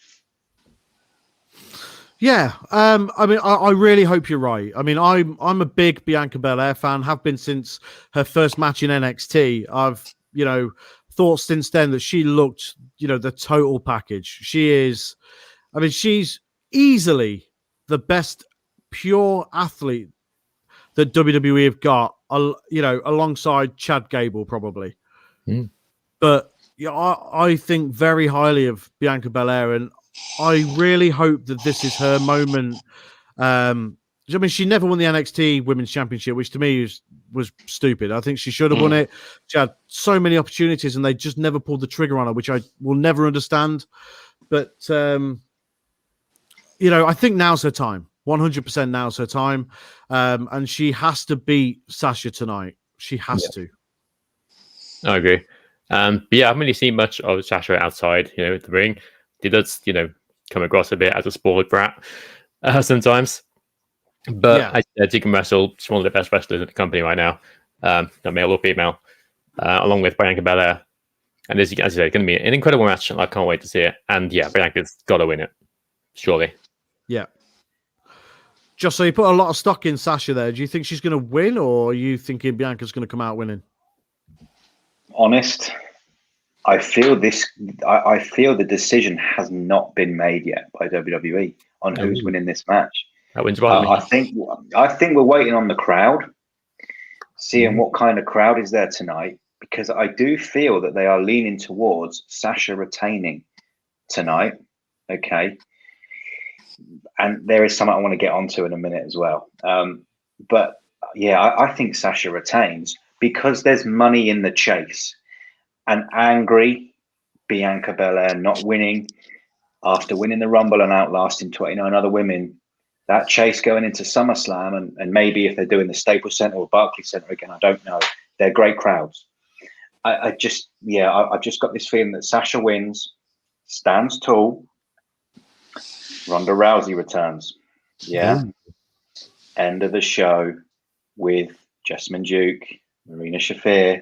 Yeah, I really hope you're right. I'm a big Bianca Belair fan, have been since her first match in NXT. I've, thought since then that she looked, the total package. She's easily the best pure athlete that WWE have got, alongside Chad Gable probably. But I think very highly of Bianca Belair, and I really hope that this is her moment. She never won the NXT Women's Championship, which to me was stupid. I think she should have won it. She had so many opportunities, and they just never pulled the trigger on her, which I will never understand. But I think now's her time. 100% now's her time, and she has to beat Sasha tonight. She has to. I agree. But yeah, I haven't really seen much of Sasha outside, the ring. He does, come across a bit as a spoiled brat sometimes. But she can wrestle. She's one of the best wrestlers in the company right now, male or female, along with Bianca Belair. And as you said, it's going to be an incredible match, and I can't wait to see it. And yeah, Bianca's got to win it, surely. Yeah. Just so you put a lot of stock in Sasha there. Do you think she's going to win, or are you thinking Bianca's going to come out winning? Honest, I feel the decision has not been made yet by WWE on who's winning this match. That wins by I think we're waiting on the crowd, seeing what kind of crowd is there tonight, because I do feel that they are leaning towards Sasha retaining tonight. Okay. And there is something I want to get onto in a minute as well. But yeah, I think Sasha retains because there's money in the chase. An angry Bianca Belair not winning after winning the Rumble and outlasting 29 other women. That chase going into SummerSlam, and maybe if they're doing the Staples Center or Barclays Center again, I don't know. They're great crowds. I've just got this feeling that Sasha wins, stands tall. Ronda Rousey returns. Yeah. End of the show with Jessamine Duke, Marina Shafir.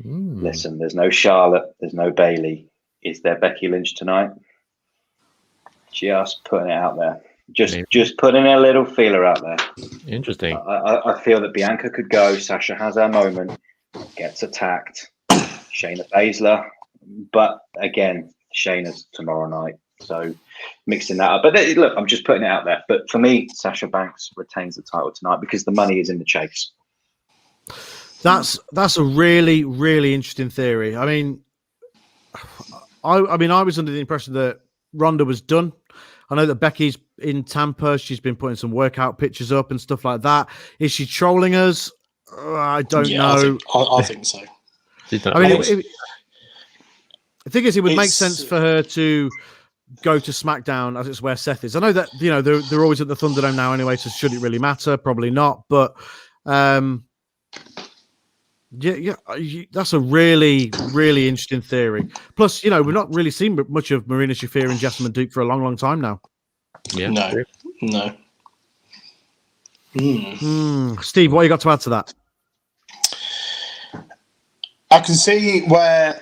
Listen, there's no Charlotte, there's no Bayley. Is there Becky Lynch tonight? Just putting it out there. Just putting a little feeler out there. Interesting. I feel that Bianca could go. Sasha has her moment, gets attacked. Shayna Baszler, but again, Shayna's tomorrow night. So mixing that up. But look, I'm just putting it out there. But for me, Sasha Banks retains the title tonight because the money is in the chase. That's a really, really interesting theory. I mean, I was under the impression that Ronda was done. I know that Becky's in Tampa. She's been putting some workout pictures up and stuff like that. Is she trolling us? I don't know. I think so. I mean, the thing is, it would make sense for her to go to SmackDown, as it's where Seth is. I know that, you know, they're always at the Thunderdome now anyway, so should it really matter? Probably not. But that's a really, really interesting theory. Plus, you know, we've not really seen much of Marina Shafir and Jessamine Duke for a long, long time now. Yeah. No. Steve, what you got to add to that? I can see where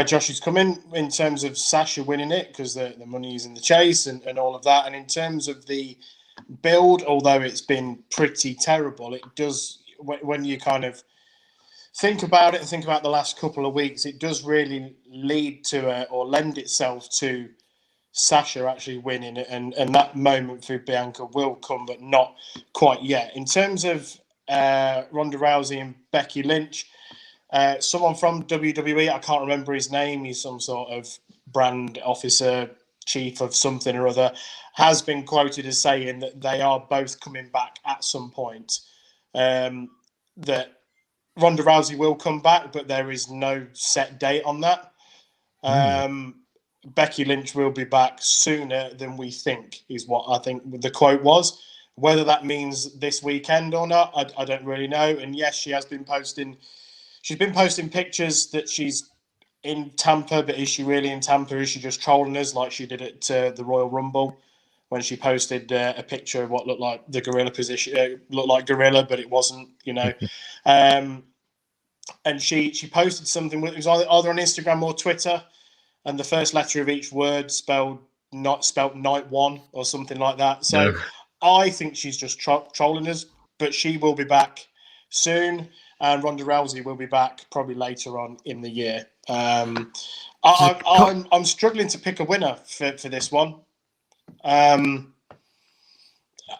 Josh is coming in terms of Sasha winning it because the money is in the chase and all of that. And in terms of the build, although it's been pretty terrible, it does, when you kind of think about it and think about the last couple of weeks, it does really lead to or lend itself to Sasha actually winning it. And that moment for Bianca will come, but not quite yet. In terms of Ronda Rousey and Becky Lynch, someone from WWE, I can't remember his name, he's some sort of brand officer, chief of something or other, has been quoted as saying that they are both coming back at some point. That Ronda Rousey will come back, but there is no set date on that. Becky Lynch will be back sooner than we think, is what I think the quote was. Whether that means this weekend or not, I don't really know. And yes, she has been posting... She's been posting pictures that she's in Tampa, but is she really in Tampa? Is she just trolling us like she did at the Royal Rumble when she posted a picture of what looked like the gorilla position, looked like gorilla, but it wasn't, you know. And she posted something, it was either on Instagram or Twitter, and the first letter of each word spelled Night One or something like that. So I think she's just trolling us, but she will be back soon. And Ronda Rousey will be back probably later on in the year. I'm struggling to pick a winner for this one. I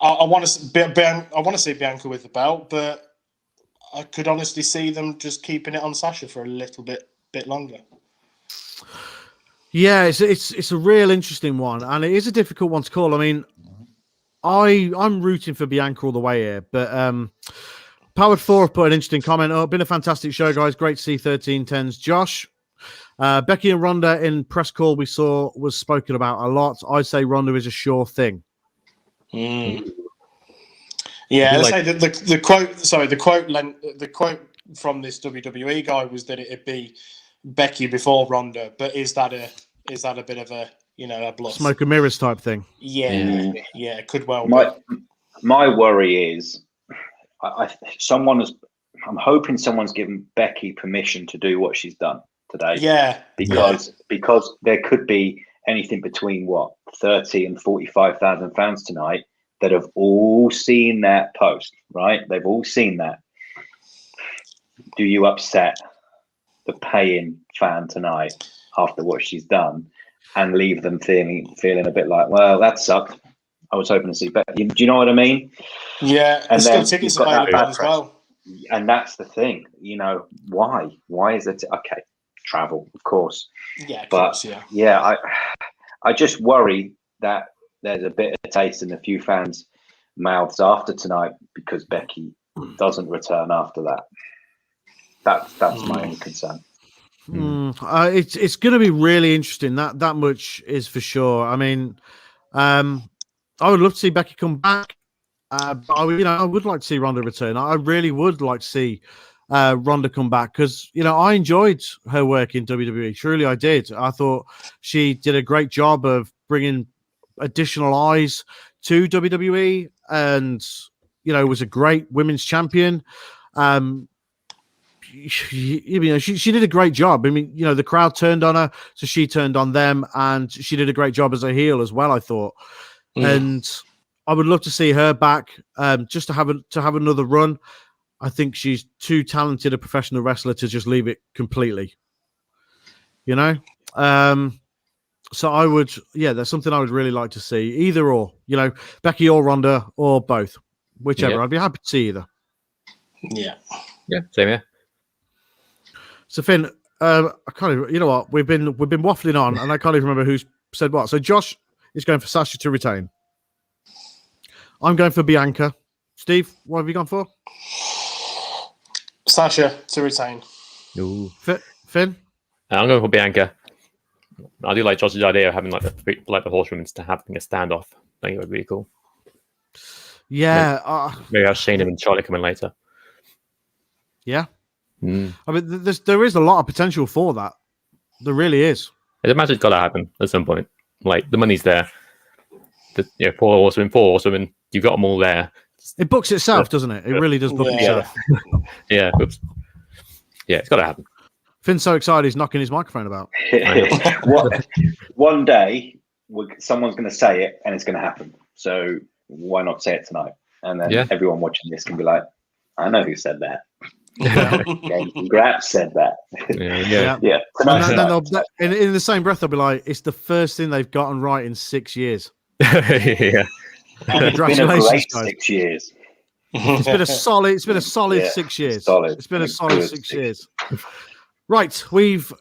want to see Bianca with the belt, but I could honestly see them just keeping it on Sasha for a little bit longer. Yeah, it's a real interesting one, and it is a difficult one to call. I mean, I'm rooting for Bianca all the way here, but Powered 4 put an interesting comment up. Been a fantastic show, guys. Great to see 1310's Josh. Becky and Ronda in press call we saw was spoken about a lot. I'd say Ronda is a sure thing. Yeah, let's say the quote from this WWE guy was that it'd be Becky before Ronda, but is that a bit of a, you know, a bluff? Smoke and mirrors type thing. Yeah, it could well be. My worry is I'm hoping someone's given Becky permission to do what she's done today. Yeah. Because there could be anything between 30 and 45,000 fans tonight that have all seen that post, right? They've all seen that. Do you upset the paying fan tonight after what she's done and leave them feeling a bit like, well, that sucked. I was hoping to see Becky. Do you know what I mean? Yeah, and there's still tickets available as well. And that's the thing, why? Why is it? Okay, travel, of course. Yeah, of course, yeah. Yeah, I just worry that there's a bit of taste in a few fans' mouths after tonight because Becky doesn't return after that. That's my only concern. It's going to be really interesting. That much is for sure. I mean, I would love to see Becky come back. But I would like to see Ronda return. I really would like to see Ronda come back because I enjoyed her work in WWE. Truly, I did. I thought she did a great job of bringing additional eyes to WWE, and was a great women's champion. She did a great job. I mean, the crowd turned on her, so she turned on them, and she did a great job as a heel as well, I thought. And I would love to see her back, just to have another run. I think she's too talented a professional wrestler to just leave it completely. So I would, there's something I would really like to see, either or, Becky or Ronda or both, whichever. Yeah. I'd be happy to see either. Yeah, same here. So Finn, I can't even, you know what? We've been waffling on, and I can't even remember who's said what. So Josh is going for Sasha to retain. I'm going for Bianca. Steve, what have you gone for? Sasha to retain. Ooh. Finn? I'm going for Bianca. I do like Josh's idea of having like the horsewomen to having a standoff. I think it would be cool. Yeah. Maybe have Shayna and Charlotte come in later. Yeah. I mean, there is a lot of potential for that. There really is. The match has got to happen at some point. Like, the money's there. Four horsewomen, you've got them all there. It books itself, doesn't it? It really does book itself. Yeah. Oops. Yeah, it's got to happen. Finn's so excited he's knocking his microphone about. One day, someone's going to say it, and it's going to happen. So why not say it tonight? And then everyone watching this can be like, I know who said that. Congrats said that. Yeah. And then in the same breath, they'll be like, it's the first thing they've gotten right in 6 years. Yeah. It's been a great 6 years. It's been a solid 6 years. It's been a solid 6 years. Right, we've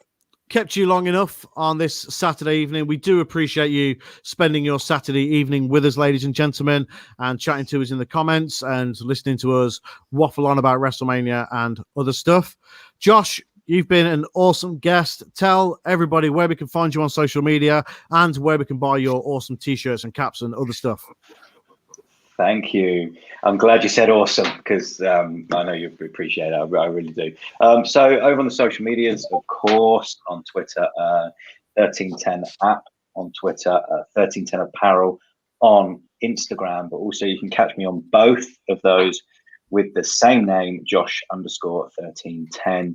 kept you long enough on this Saturday evening. We do appreciate you spending your Saturday evening with us, ladies and gentlemen, and chatting to us in the comments and listening to us waffle on about WrestleMania and other stuff. Josh, you've been an awesome guest. Tell everybody where we can find you on social media and where we can buy your awesome t-shirts and caps and other stuff. Thank you. I'm glad you said awesome because I know you appreciate it. I really do. So over on the social medias, of course, on Twitter, 1310 app on Twitter, 1310 apparel on Instagram, but also you can catch me on both of those with the same name, Josh_1310.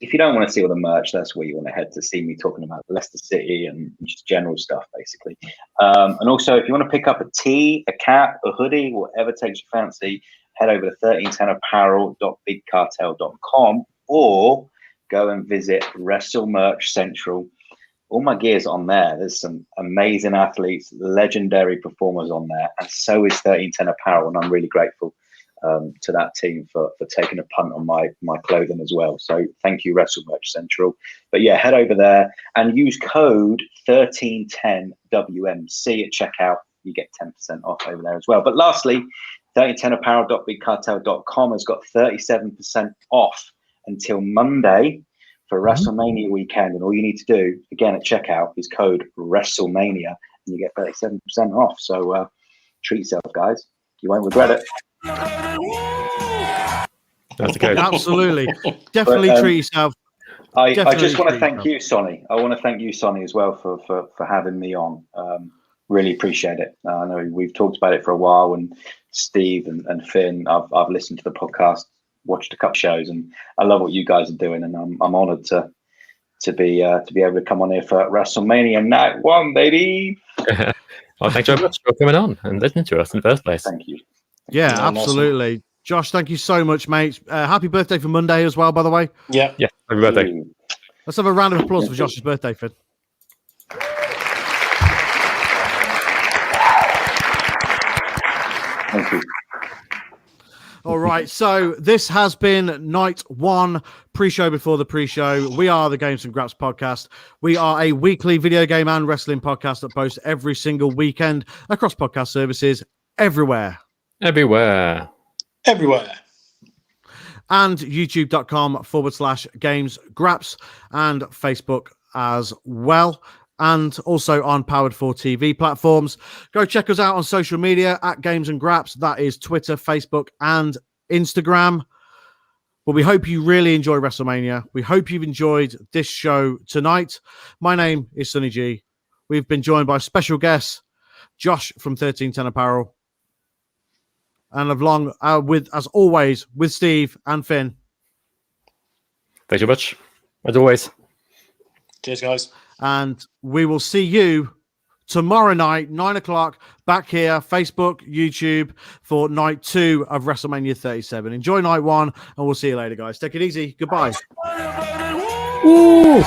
If you don't want to see all the merch, that's where you want to head to see me talking about Leicester City and just general stuff, basically. And also, if you want to pick up a tee, a cap, a hoodie, whatever takes your fancy, head over to 1310apparel.bigcartel.com or go and visit Wrestle Merch Central. All my gear's on there. There's some amazing athletes, legendary performers on there, and so is 1310 Apparel, and I'm really grateful to that team for taking a punt on my clothing as well. So thank you, Wrestle Merch Central. But yeah, head over there and use code 1310WMC at checkout. You get 10% off over there as well. But lastly, 1310apparel.bigcartel.com has got 37% off until Monday for WrestleMania weekend. And all you need to do, again, at checkout is code WrestleMania and you get 37% off. So treat yourself, guys. You won't regret it. That's okay. Absolutely. Definitely treat yourself. I just want to thank you, Sonny. I want to thank you, Sonny, as well for having me on. Really appreciate it. I know we've talked about it for a while, and Steve and Finn, I've listened to the podcast, watched a couple of shows, and I love what you guys are doing, and I'm honoured to be able to come on here for WrestleMania Night One, baby. Well, thanks very much for coming on and listening to us in the first place. Thank you. Yeah, absolutely. Awesome. Josh, thank you so much, mate. Happy birthday for Monday as well, by the way. Yeah. Happy birthday. Let's have a round of applause for Josh's birthday, Finn. Thank you. All right, so this has been Night One, pre-show before the pre-show. We are the Games and Graps podcast. We are a weekly video game and wrestling podcast that posts every single weekend across podcast services everywhere. Everywhere. And youtube.com/gamesgraps and Facebook as well. And also on Powered 4 TV platforms. Go check us out on social media at Games and Graps. That is Twitter, Facebook, and Instagram. But we hope you really enjoy WrestleMania. We hope you've enjoyed this show tonight. My name is Sonny G. We've been joined by special guests, Josh from 1310 Apparel. And along as always, with Steve and Finn. Thank you much. As always. Cheers, guys. And we will see you tomorrow night, 9 o'clock, back here, Facebook, YouTube, for night 2 of WrestleMania 37. Enjoy night 1, and we'll see you later, guys. Take it easy. Goodbye. Woo!